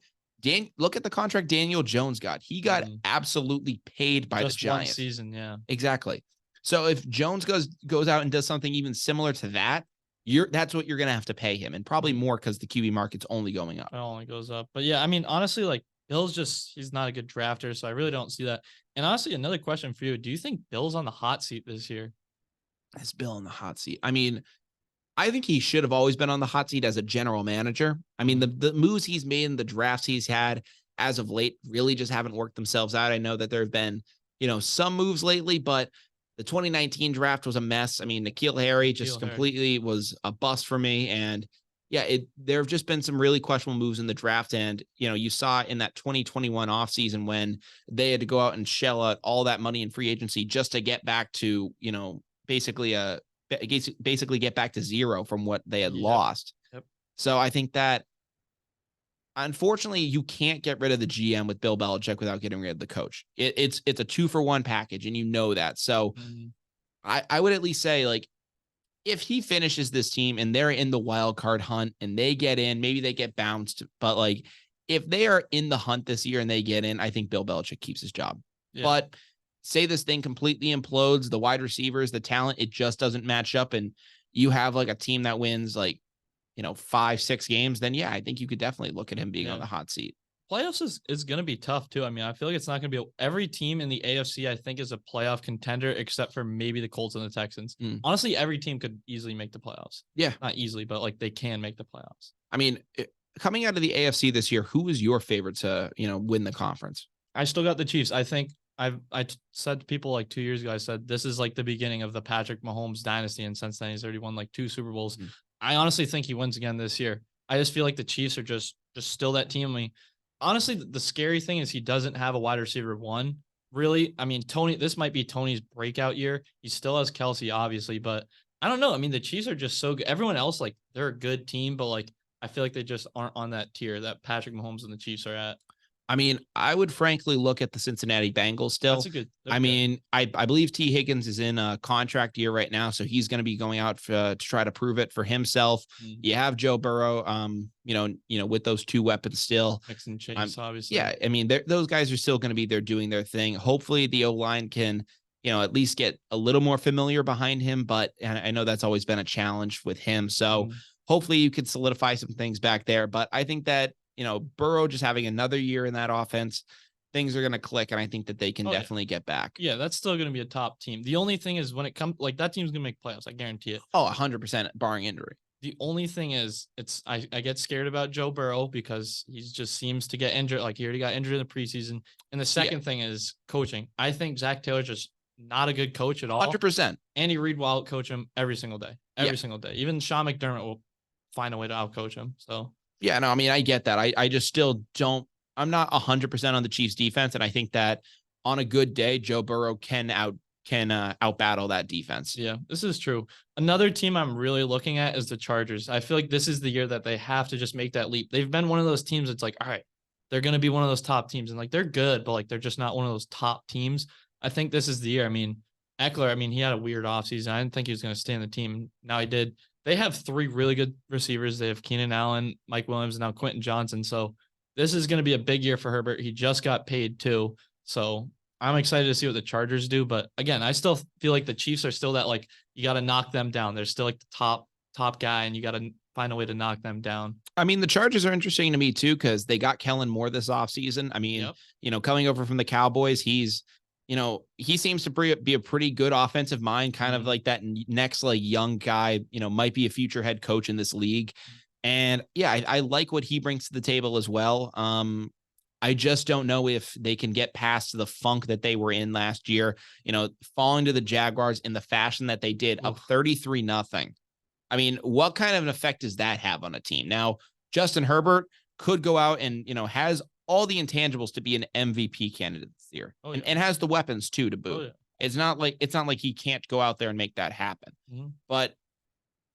look at the contract Daniel Jones got. He got absolutely paid by the Giants. One season, exactly. So if Jones goes out and does something even similar to that, that's what you're going to have to pay him, and probably more, because the QB market's only going up. It only goes up. But yeah, I mean, honestly, like, Bill's he's not a good drafter, so I really don't see that. And honestly, another question for you: do you think Bill's on the hot seat this year? Is Bill on the hot seat? I mean, I think he should have always been on the hot seat as a general manager. I mean, the moves he's made and the drafts he's had as of late really just haven't worked themselves out. I know that there have been, some moves lately, but the 2019 draft was a mess. I mean, N'Keal Harry completely was a bust for me. And there have just been some really questionable moves in the draft. And, you saw in that 2021 offseason when they had to go out and shell out all that money in free agency just to get back to, basically get back to zero from what they had lost. Yep. So I think that unfortunately, you can't get rid of the GM with Bill Belichick without getting rid of the coach. It's a 2-for-1 package, and you know that. So I would at least say, like, if he finishes this team and they're in the wild card hunt and they get in, maybe they get bounced. But like, if they are in the hunt this year and they get in, I think Bill Belichick keeps his job. Yeah. But say this thing completely implodes, the wide receivers, the talent, it just doesn't match up. And you have like a team that wins like, 5-6 games, then yeah, I think you could definitely look at him being on the hot seat. Playoffs is going to be tough too. I mean, I feel like it's not going to be every team in the AFC, I think, is a playoff contender except for maybe the Colts and the Texans. Honestly, every team could easily make the playoffs. Yeah. Not easily, but like they can make the playoffs. I mean, coming out of the AFC this year, who is your favorite to, win the conference? I still got the Chiefs. I think I said to people like 2 years ago, I said, this is like the beginning of the Patrick Mahomes dynasty, and since then he's already won like 2 Super Bowls. I honestly think he wins again this year. I just feel like the Chiefs are just still that team. I mean, honestly, the scary thing is he doesn't have a wide receiver one. Really, I mean, this might be Tony's breakout year. He still has Kelsey, obviously, but I don't know. I mean, the Chiefs are just so good. Everyone else, like, they're a good team, but like, I feel like they just aren't on that tier that Patrick Mahomes and the Chiefs are at. I mean, I would frankly look at the Cincinnati Bengals still. That's a good. I mean, I believe T. Higgins is in a contract year right now, so he's going to be going out to try to prove it for himself. You have Joe Burrow, with those 2 weapons still. Mixon, Chase, obviously. Yeah, I mean, those guys are still going to be there doing their thing. Hopefully, the O-line can, at least get a little more familiar behind him. But I know that's always been a challenge with him. So hopefully, you could solidify some things back there. But I think that, Burrow just having another year in that offense, things are going to click, and I think that they can definitely get back. Yeah, that's still going to be a top team. The only thing is when it comes, like, that team's going to make playoffs. I guarantee it. Oh, 100% barring injury. The only thing is I get scared about Joe Burrow because he just seems to get injured. Like, he already got injured in the preseason. And the second thing is coaching. I think Zach Taylor's just not a good coach at all. 100%. Andy Reid will out-coach him every single day. Every single day. Even Sean McDermott will find a way to out-coach him. So. Yeah, no, I mean, I get that. I just still don't. I'm not 100% on the Chiefs defense, and I think that on a good day, Joe Burrow can out-battle that defense. Yeah, this is true. Another team I'm really looking at is the Chargers. I feel like this is the year that they have to just make that leap. They've been one of those teams that's like, all right, they're going to be one of those top teams, and like they're good, but like they're just not one of those top teams. I think this is the year. I mean, Eckler, he had a weird offseason. I didn't think he was going to stay in the team. Now he did. They have 3 really good receivers. They have Keenan Allen, Mike Williams, and now Quentin Johnson. So this is going to be a big year for Herbert. He just got paid too. So I'm excited to see what the Chargers do. But again, I still feel like the Chiefs are still that, like, you got to knock them down. They're still like the top guy, and you got to find a way to knock them down. I mean, the Chargers are interesting to me too, because they got Kellen Moore this offseason. I mean, coming over from the Cowboys, he's, he seems to be a pretty good offensive mind, kind of like that next, like, young guy, might be a future head coach in this league. And yeah, I like what he brings to the table as well. I just don't know if they can get past the funk that they were in last year, falling to the Jaguars in the fashion that they did, up 33-0. I mean, what kind of an effect does that have on a team? Now, Justin Herbert could go out and, has all the intangibles to be an MVP candidate this year, and has the weapons too to boot. It's not like he can't go out there and make that happen. But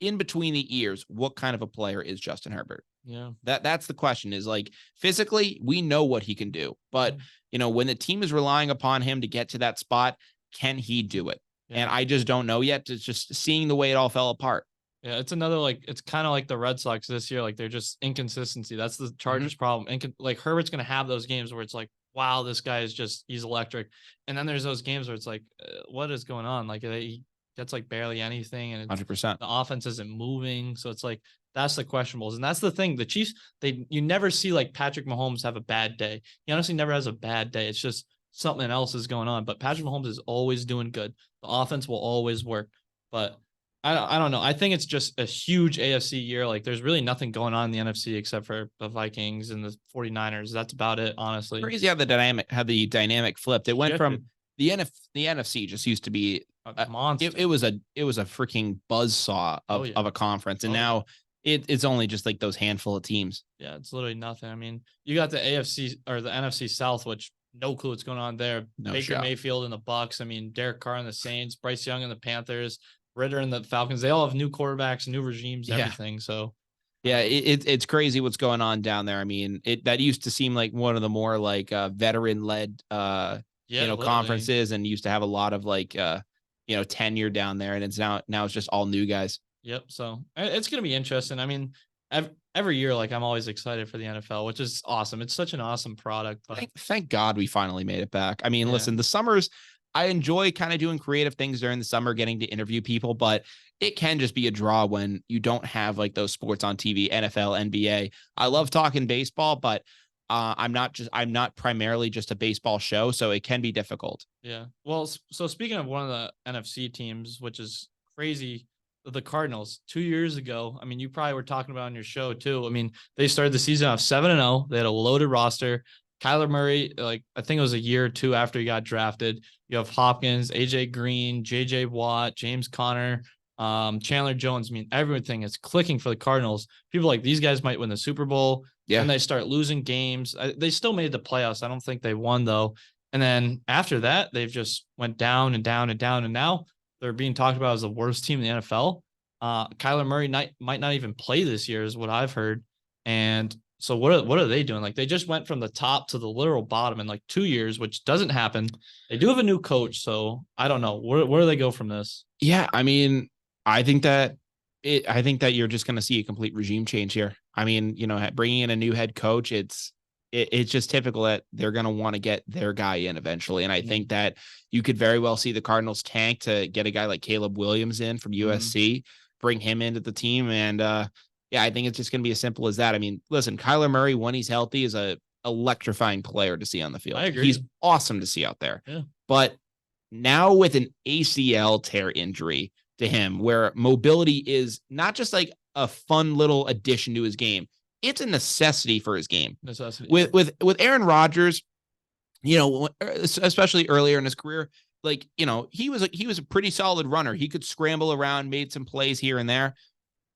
in between the ears, what kind of a player is Justin Herbert? Yeah, that's the question. Is, like, physically, we know what he can do, but when the team is relying upon him to get to that spot, can he do it? And I just don't know yet. It's just seeing the way it all fell apart. Yeah, it's another, like, it's kind of like the Red Sox this year. Like, they're just inconsistency. That's the Chargers' problem. And like, Herbert's going to have those games where it's like, wow, this guy is he's electric. And then there's those games where it's like, what is going on? Like, he gets like barely anything, and 100%. The offense isn't moving. So it's like, that's the questionables. And that's the thing. The Chiefs, you never see like Patrick Mahomes have a bad day. He honestly never has a bad day. It's just something else is going on. But Patrick Mahomes is always doing good. The offense will always work. But I don't know. I think it's just a huge AFC year. Like, there's really nothing going on in the NFC except for the Vikings and the 49ers. That's about it, honestly. Crazy how the dynamic flipped. It went from the NFC just used to be a monster. It was a freaking buzzsaw of a conference, and now it's only just like those handful of teams. Yeah, it's literally nothing. I mean, you got the AFC or the NFC South, which no clue what's going on there. Baker Mayfield and the Bucks. I mean, Derek Carr and the Saints, Bryce Young and the Panthers, Ritter and the Falcons. They all have new quarterbacks, new regimes, everything. So Yeah, it's crazy what's going on down there. I mean, that used to seem like one of the more like veteran led conferences, and used to have a lot of like tenure down there, and it's now it's just all new guys. Yep. So it's gonna be interesting. I mean, every year, like I'm always excited for the NFL, which is awesome. It's such an awesome product. But Thank God we finally made it back. I mean, listen, the summers, I enjoy kind of doing creative things during the summer, getting to interview people, but it can just be a draw when you don't have like those sports on TV, NFL, NBA. I love talking baseball, but I'm not primarily just a baseball show, so it can be difficult. Yeah. Well, so speaking of one of the NFC teams, which is crazy, the Cardinals 2 years ago. I mean, you probably were talking about on your show too. I mean, they started the season off 7-0. They had a loaded roster. Kyler Murray, like I think it was a year or two after he got drafted. You have Hopkins, AJ Green, JJ Watt, James Conner, Chandler Jones. I mean, everything is clicking for the Cardinals. People like these guys might win the Super Bowl. Yeah. And they start losing games. They still made the playoffs. I don't think they won though. And then after that, they've just went down and down and down. And now they're being talked about as the worst team in the NFL. Kyler Murray might not even play this year is what I've heard. And so what are they doing? Like they just went from the top to the literal bottom in like 2 years, which doesn't happen. They do have a new coach. So I don't know. Where do they go from this? Yeah. I mean, I think that you're just going to see a complete regime change here. I mean, bringing in a new head coach, it's just typical that they're going to want to get their guy in eventually. And I think that you could very well see the Cardinals tank to get a guy like Caleb Williams in from USC, bring him into the team. And I think it's just going to be as simple as that. I mean, listen, Kyler Murray, when he's healthy, is a electrifying player to see on the field. I agree. He's awesome to see out there. Yeah. But now with an ACL tear injury to him, where mobility is not just like a fun little addition to his game, it's a necessity for his game. Necessity. With Aaron Rodgers, especially earlier in his career, like, he was a pretty solid runner. He could scramble around, made some plays here and there.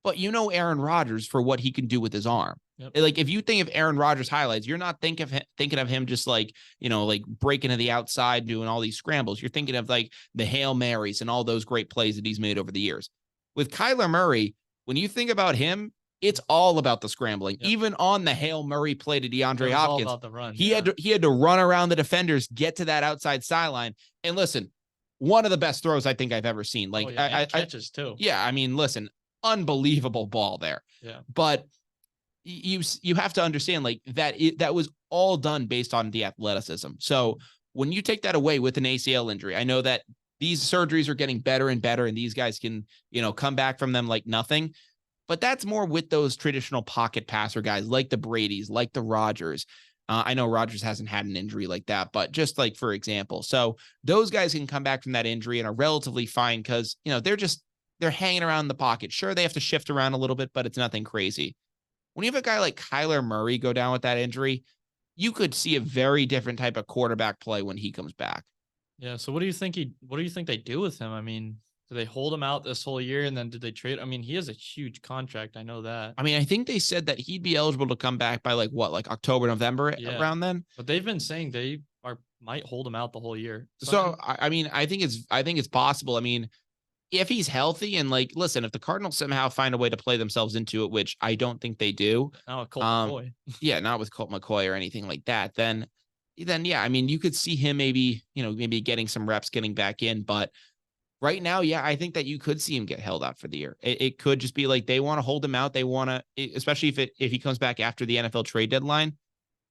But Aaron Rodgers for what he can do with his arm. Yep. Like if you think of Aaron Rodgers highlights, you're not thinking of him just like, like breaking to the outside, doing all these scrambles. You're thinking of like the Hail Marys and all those great plays that he's made over the years. With Kyler Murray, when you think about him, it's all about the scrambling. Yep. Even on the Hail Murray play to DeAndre Hopkins, all about the run. He had to run around the defenders, get to that outside sideline. And listen, one of the best throws I think I've ever seen. Like catches too. Yeah, I mean, listen, unbelievable ball there. Yeah. But you have to understand like that was all done based on the athleticism. So when you take that away with an ACL injury, I know that these surgeries are getting better and better, and these guys can, come back from them like nothing. But that's more with those traditional pocket passer guys like the Bradys, like the Rodgers. I know Rodgers hasn't had an injury like that, but just like, for example, so those guys can come back from that injury and are relatively fine because, they're hanging around the pocket. Sure, they have to shift around a little bit, but it's nothing crazy. When you have a guy like Kyler Murray go down with that injury, you could see a very different type of quarterback play when he comes back. Yeah. So what do you think they do with him? I mean, do they hold him out this whole year and then did they trade? I mean, he has a huge contract. I know that. I mean, I think they said that he'd be eligible to come back by like October, November around then. But they've been saying they might hold him out the whole year. So I mean, I think it's possible. I mean, if he's healthy and like, listen, if the Cardinals somehow find a way to play themselves into it, which I don't think they do. Not with Colt McCoy. Yeah, not with Colt McCoy or anything like that. Then yeah, I mean, you could see him maybe getting some reps, getting back in. But right now, yeah, I think that you could see him get held out for the year. It could just be like they want to hold him out. They want to, especially if he comes back after the NFL trade deadline.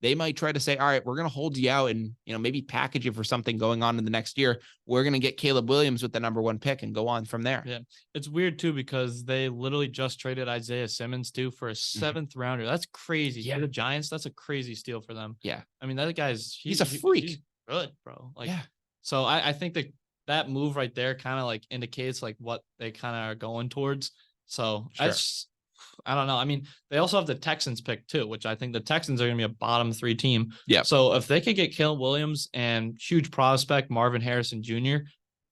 They might try to say, all right, we're going to hold you out and, maybe package you for something going on in the next year. We're going to get Caleb Williams with the number 1 pick and go on from there. Yeah. It's weird too, because they literally just traded Isaiah Simmons too for a 7th rounder. That's crazy. Yeah. The Giants, that's a crazy steal for them. Yeah. I mean, that guy's, he's a freak. He's good, bro. Like, yeah. So I think that move right there kind of like indicates like what they kind of are going towards. So sure. I don't know. I mean, they also have the Texans pick too, which I think the Texans are going to be a bottom 3 team. Yeah. So if they could get Caleb Williams and huge prospect Marvin Harrison Jr.,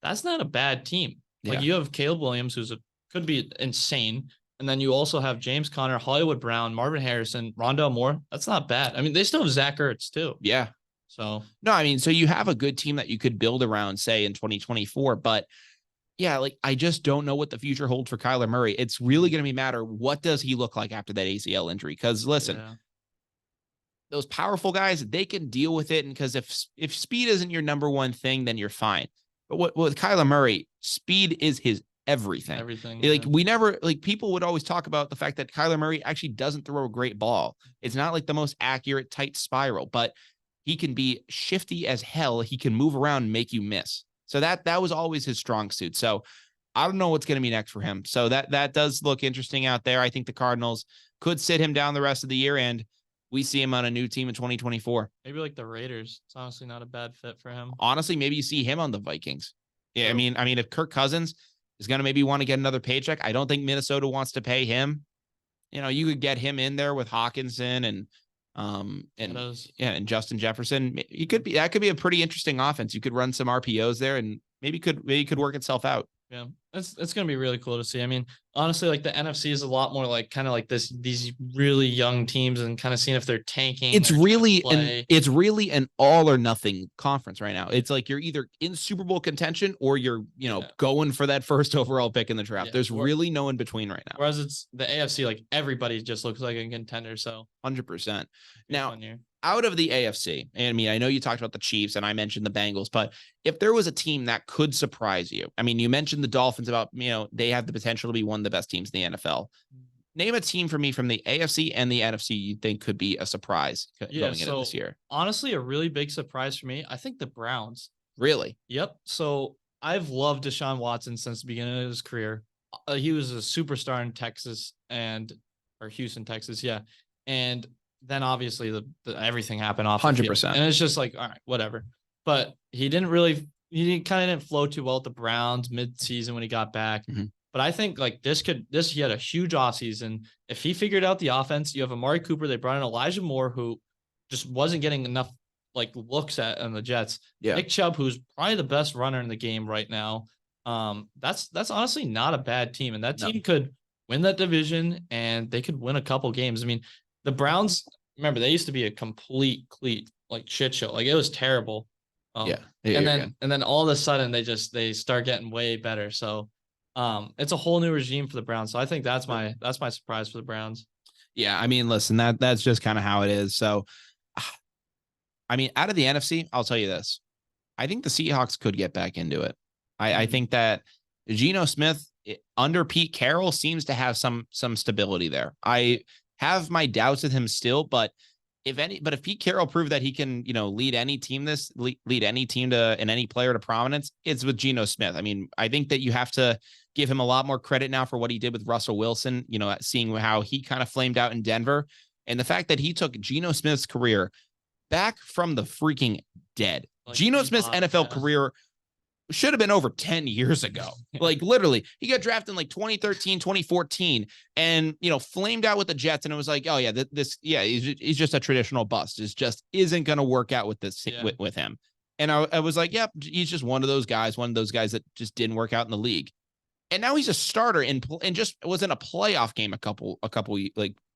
that's not a bad team. Yeah. Like you have Caleb Williams, could be insane. And then you also have James Conner, Hollywood Brown, Marvin Harrison, Rondale Moore. That's not bad. I mean, they still have Zach Ertz too. Yeah. So no, I mean, so you have a good team that you could build around, say, in 2024, but Yeah, like I just don't know what the future holds for Kyler Murray. It's really going to be matter what does he look like after that ACL injury? Because listen, those powerful guys, they can deal with it. And because if speed isn't your number one thing, then you're fine. But with Kyler Murray, speed is his everything. Like we never like people would always talk about the fact that Kyler Murray actually doesn't throw a great ball. It's not like the most accurate tight spiral, but he can be shifty as hell. He can move around and make you miss. So that was always his strong suit. So I don't know what's going to be next for him. So that does look interesting out there. I think the Cardinals could sit him down the rest of the year, and we see him on a new team in 2024. Maybe like the Raiders. It's honestly not a bad fit for him. Honestly, maybe you see him on the Vikings. Yeah, I mean, if Kirk Cousins is going to maybe want to get another paycheck, I don't think Minnesota wants to pay him. You could get him in there with Hawkinson and Justin Jefferson. That could be a pretty interesting offense. You could run some RPOs there, and maybe could work itself out. Yeah, it's gonna be really cool to see. I mean, honestly, like the NFC is a lot more like kind of like these really young teams and kind of seeing if they're tanking. It's really an all or nothing conference right now. It's like you're either in Super Bowl contention or you're going for that first overall pick in the draft. There's really no in between right now. Whereas it's the AFC, like everybody just looks like a contender. So 100%. Now, out of the AFC, and I mean, I know you talked about the Chiefs and I mentioned the Bengals, but if there was a team that could surprise you, I mean, you mentioned the Dolphins about, they have the potential to be one of the best teams in the NFL. Name a team for me from the AFC and the NFC you think could be a surprise going into this year. Honestly, a really big surprise for me, I think the Browns. Really? Yep. So I've loved Deshaun Watson since the beginning of his career. He was a superstar in Houston, Texas. Yeah. And then obviously the everything happened off 100%. And it's just like, all right, whatever. But he kind of didn't flow too well at the Browns mid-season when he got back. Mm-hmm. But I think like he had a huge offseason. If he figured out the offense, you have Amari Cooper. They brought in Elijah Moore, who just wasn't getting enough like looks at on the Jets. Yeah. Nick Chubb, who's probably the best runner in the game right now. That's honestly not a bad team. And that team could win that division and they could win a couple games. I mean, the Browns, remember, they used to be a complete like shit show. Like it was terrible. And then all of a sudden they start getting way better. So it's a whole new regime for the Browns. So I think that's my surprise for the Browns. Yeah, I mean, listen, that's just kind of how it is. So I mean, out of the NFC, I'll tell you this. I think the Seahawks could get back into it. I think that Geno Smith under Pete Carroll seems to have some stability there. I have my doubts with him still, but if Pete Carroll proved that he can, lead any team to and any player to prominence, it's with Geno Smith. I mean, I think that you have to give him a lot more credit now for what he did with Russell Wilson, seeing how he kind of flamed out in Denver and the fact that he took Geno Smith's career back from the freaking dead. Like Geno Smith's NFL career should have been over 10 years ago. Like literally he got drafted in like 2013, 2014 and, flamed out with the Jets. And it was like, oh yeah, he's just a traditional bust. It just isn't going to work out with this with him. And I was like, yep, he's just one of those guys that just didn't work out in the league. And now he's a starter and just was in a playoff game a couple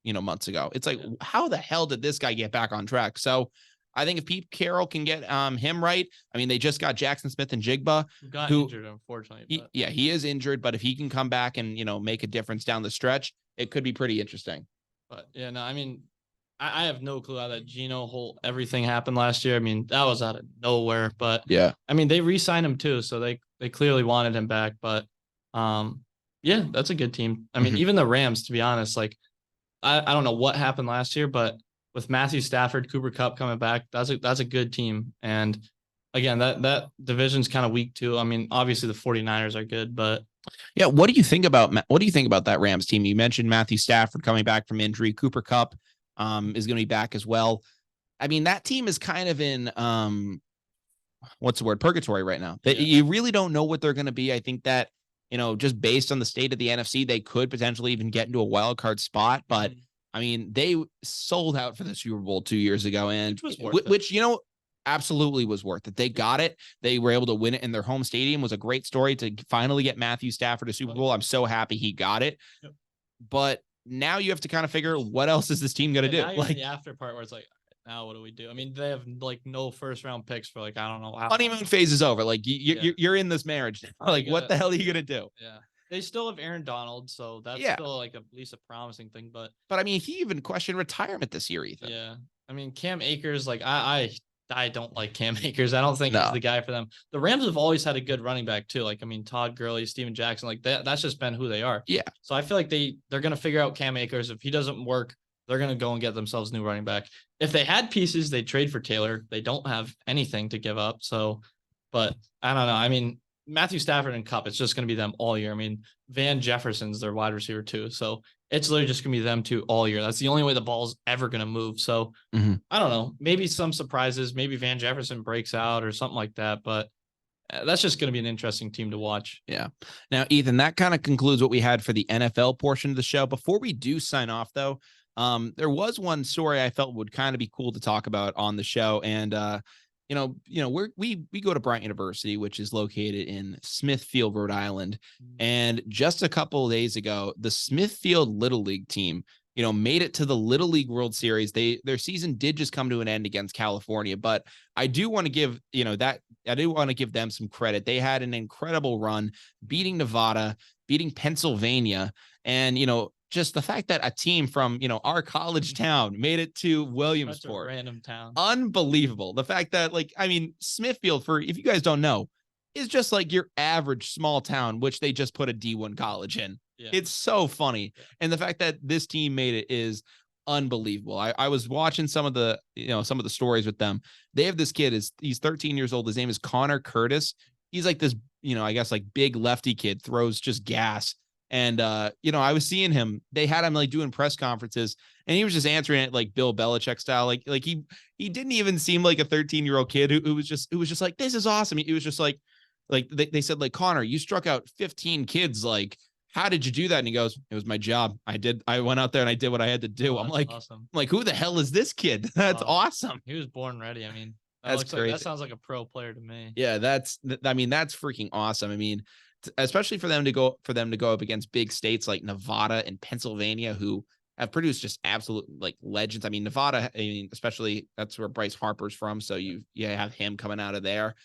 months ago. It's like, how the hell did this guy get back on track? So I think if Pete Carroll can get him right, I mean, they just got Jackson Smith and Jigba. Who injured, unfortunately. He is injured, but if he can come back and, make a difference down the stretch, it could be pretty interesting. But yeah, no, I mean, I have no clue how that Geno everything happened last year. I mean, that was out of nowhere, but yeah, I mean, they re-signed him too. So they clearly wanted him back, but yeah, that's a good team. I mean, even the Rams, to be honest, like I don't know what happened last year, but with Matthew Stafford, Cooper Kupp coming back, that's a good team. And again, that division's kind of weak too. I mean, obviously the 49ers are good, but yeah, what do you think about that Rams team? You mentioned Matthew Stafford coming back from injury. Cooper Kupp is going to be back as well. I mean, that team is kind of in what's the word? Purgatory right now. You really don't know what they're going to be. I think that, just based on the state of the NFC, they could potentially even get into a wild card spot, but I mean, they sold out for the Super Bowl 2 years ago, and which absolutely was worth it. They got it. They were able to win it in their home stadium. It was a great story to finally get Matthew Stafford a Super Bowl. I'm so happy he got it. Yep. But now you have to kind of figure what else is this team going to do? Like the after part where it's like, now what do we do? I mean, they have like no first round picks for like, I don't know. Honeymoon phase is over. Like you're in this marriage now. Like what the hell are you gonna do? Yeah. They still have Aaron Donald, so that's still like at least a promising thing. But I mean, he even questioned retirement this year, Ethan. Yeah. I mean, Cam Akers, like I don't like Cam Akers. I don't think he's the guy for them. The Rams have always had a good running back too. Like, I mean, Todd Gurley, Steven Jackson, like that's just been who they are. Yeah. So I feel like they're gonna figure out Cam Akers. If he doesn't work, they're gonna go and get themselves a new running back. If they had pieces, they'd trade for Taylor. They don't have anything to give up. So, but I don't know. I mean, Matthew Stafford and Kupp, it's just going to be them all year. I mean, Van Jefferson's their wide receiver too. So it's literally just going to be them two all year. That's the only way the ball's ever going to move. So I don't know, maybe some surprises, maybe Van Jefferson breaks out or something like that. But that's just going to be an interesting team to watch. Yeah. Now, Ethan, that kind of concludes what we had for the NFL portion of the show. Before we do sign off, though, there was one story I felt would kind of be cool to talk about on the show. And, we go to Bryant University, which is located in Smithfield, Rhode Island. And just a couple of days ago, the Smithfield Little League team, made it to the Little League World Series. Their season did just come to an end against California, but I do want to give, them some credit. They had an incredible run, beating Nevada, beating Pennsylvania, and, just the fact that a team from, our college town made it to Williamsport. Such a random town. Unbelievable. The fact that, Smithfield, if you guys don't know, is just like your average small town, which they just put a D1 college in. Yeah. It's so funny. Yeah. And the fact that this team made it is unbelievable. I was watching some of the stories with them. They have this kid, he's 13 years old. His name is Connor Curtis. He's like this, I guess like big lefty kid, throws just gas. And, I was seeing him, they had him like doing press conferences and he was just answering it like Bill Belichick style. Like he didn't even seem like a 13-year-old kid who was just like, this is awesome. It was just like they said, like, Connor, you struck out 15 kids. Like, how did you do that? And he goes, it was my job. I went out there and I did what I had to do. I'm like, awesome. I'm like, who the hell is this kid? That's awesome. He was born ready. I mean, that's crazy. That sounds like a pro player to me. Yeah. That's freaking awesome. I mean, especially for them to go up against big states like Nevada and Pennsylvania, who have produced just absolute like legends. I mean, Nevada, especially that's where Bryce Harper's from. So you have him coming out of there,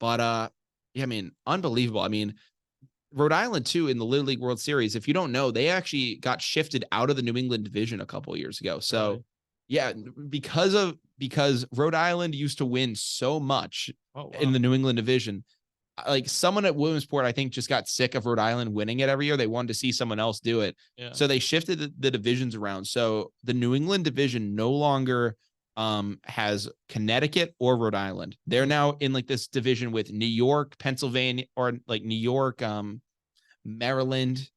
but unbelievable. I mean, Rhode Island too, in the Little League World Series. If you don't know, they actually got shifted out of the New England division a couple of years ago. So yeah, because Rhode Island used to win so much in the New England division. Like someone at Williamsport, I think, just got sick of Rhode Island winning it every year. They wanted to see someone else do it. Yeah. So they shifted the divisions around. So the New England division no longer has Connecticut or Rhode Island. They're now in like this division with New York, Pennsylvania, or like New York, Maryland,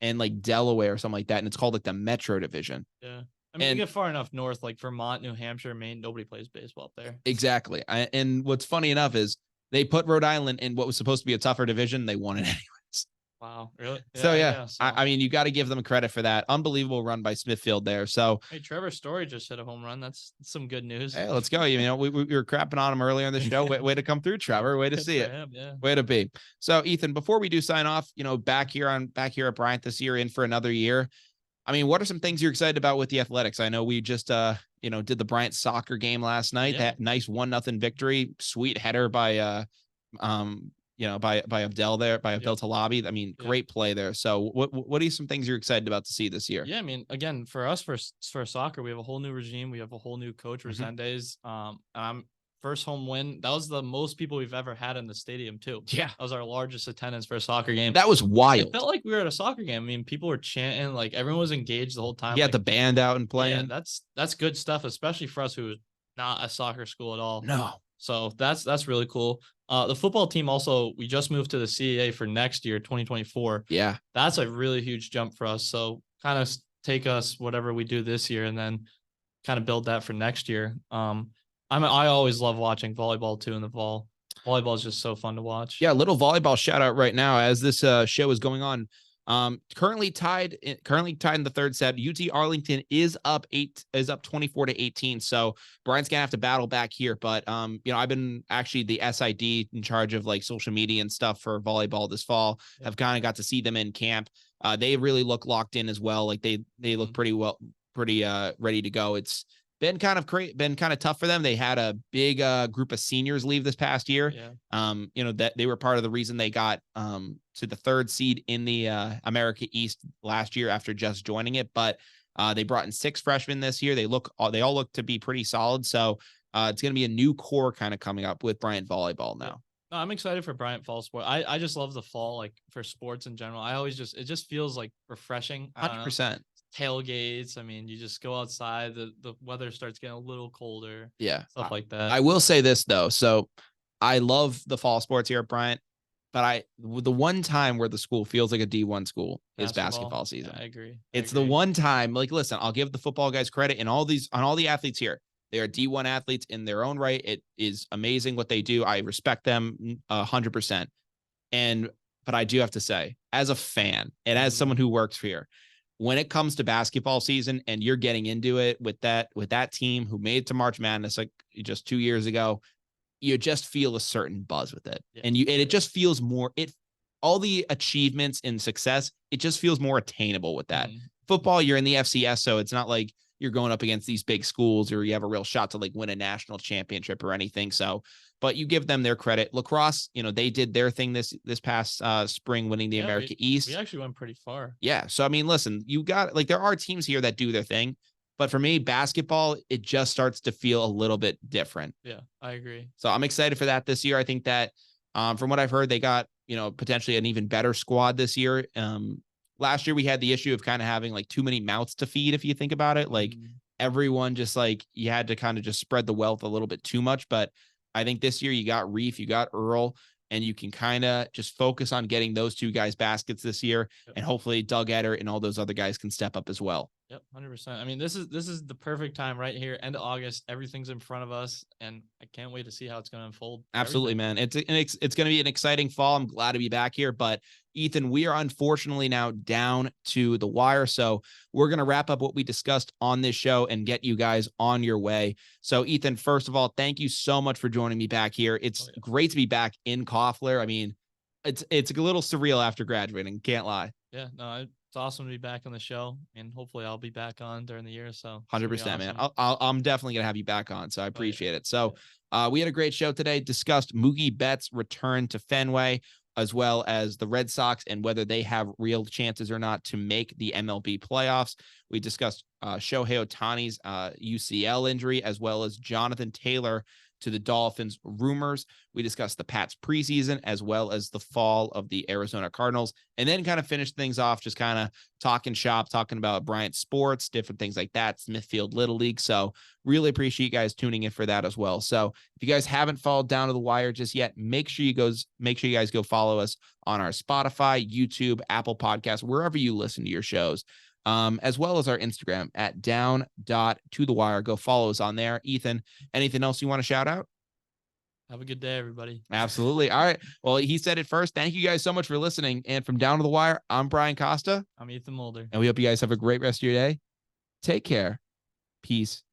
and like Delaware or something like that. And it's called like the Metro division. Yeah. I mean, you get far enough north, like Vermont, New Hampshire, Maine, nobody plays baseball up there. Exactly. And what's funny enough is they put Rhode Island in what was supposed to be a tougher division. They won it anyways. Wow. Really? Yeah, so, I mean, you got to give them credit for that. Unbelievable run by Smithfield there. So, hey, Trevor Story just hit a home run. That's some good news. Hey, let's go. We were crapping on him earlier in the show. Way to come through, Trevor. Way to see it. Yeah. Way to be. So, Ethan, before we do sign off, back here at Bryant this year, in for another year. I mean, what are some things you're excited about with the Athletics? I know we just, did the Bryant soccer game last night. That nice 1-0 victory. Sweet header by, by Abdel there, by Abdel Talabi. I mean, great play there. So what are some things you're excited about to see this year? Yeah, I mean, again, for us, for soccer, we have a whole new regime. We have a whole new coach, Resendez. First home win. That was the most people we've ever had in the stadium too. Yeah. That was our largest attendance for a soccer game. That was wild. It felt like we were at a soccer game. I mean, people were chanting, like everyone was engaged the whole time. Yeah, like, the band out and playing. Yeah, that's good stuff, especially for us who is not a soccer school at all. No. So that's really cool. The football team also, we just moved to the CAA for next year, 2024. Yeah. That's a really huge jump for us. So kind of take us whatever we do this year and then kind of build that for next year. I always love watching volleyball too in the fall. Volleyball is just so fun to watch. Yeah, little volleyball shout out right now as this show is going on. Currently tied in the third set. UT Arlington is up 24-18. So Brian's gonna have to battle back here. But I've been actually the SID in charge of like social media and stuff for volleyball this fall. I've kind of got to see them in camp. They really look locked in as well. Like they look pretty ready to go. been kind of tough for them. They had a big group of seniors leave this past year. Yeah. That they were part of the reason they got to the 3rd seed in the America East last year after just joining it. But they brought in 6 freshmen this year. They all look to be pretty solid. So it's going to be a new core kind of coming up with Bryant volleyball now. Yeah. No, I'm excited for Bryant fall sport. I just love the fall, like for sports in general. It just feels like refreshing. 100%. Tailgates. I mean, you just go outside. The weather starts getting a little colder. Yeah, Stuff like that. I will say this though. So I love the fall sports here at Bryant, but the one time where the school feels like a D1 school is basketball season. Yeah, I agree. It's the one time, like, listen, I'll give the football guys credit and all the athletes here. They are D1 athletes in their own right. It is amazing what they do. I respect them 100%. But I do have to say, as a fan and as someone who works here, when it comes to basketball season and you're getting into it with that team who made it to March Madness like just 2 years ago, you just feel a certain buzz with it. Yeah. And it just feels more, all the achievements and success, it just feels more attainable with that. Football, you're in the FCS, so it's not like you're going up against these big schools or you have a real shot to like win a national championship or anything. So, but you give them their credit. Lacrosse, they did their thing this past spring, winning the America East. We actually went pretty far. Yeah. So, I mean, listen, you got there are teams here that do their thing, but for me, basketball, it just starts to feel a little bit different. Yeah, I agree. So I'm excited for that this year. I think that from what I've heard, they got, potentially an even better squad this year. Last year we had the issue of kind of having like too many mouths to feed. If you think about it, like everyone just like you had to kind of just spread the wealth a little bit too much. But I think this year you got Reef, you got Earl, and you can kind of just focus on getting those 2 guys baskets this year. Yep. And hopefully Doug Etter and all those other guys can step up as well. Yep. 100%. I mean, this is the perfect time right here. End of August, everything's in front of us and I can't wait to see how it's going to unfold. Absolutely, man. It's going to be an exciting fall. I'm glad to be back here, but Ethan, we are unfortunately now down to the wire. So we're going to wrap up what we discussed on this show and get you guys on your way. So Ethan, first of all, thank you so much for joining me back here. It's great to be back in Koffler. I mean, it's a little surreal after graduating. Can't lie. Yeah, no, it's awesome to be back on the show, and hopefully I'll be back on during the year. So 100%, awesome. Man. I'm definitely gonna have you back on. So I appreciate it. So we had a great show today. Discussed Mookie Betts' return to Fenway, as well as the Red Sox and whether they have real chances or not to make the MLB playoffs. We discussed Shohei Ohtani's UCL injury, as well as Jonathan Taylor to the Dolphins rumors. We discussed the Pats preseason, as well as the fall of the Arizona Cardinals, and then kind of finished things off, just kind of talking shop, talking about Bryant sports, different things like that, Smithfield Little League. So really appreciate you guys tuning in for that as well. So if you guys haven't followed Down to the Wire just yet, make sure you guys go follow us on our Spotify, YouTube, Apple Podcasts, wherever you listen to your shows. As well as our Instagram at down.to-the-wire. Go follow us on there. Ethan, anything else you want to shout out? Have a good day, everybody. Absolutely. All right. Well, he said it first. Thank you guys so much for listening. And from Down to the Wire, I'm Brian Costa. I'm Ethan Moulder. And we hope you guys have a great rest of your day. Take care. Peace.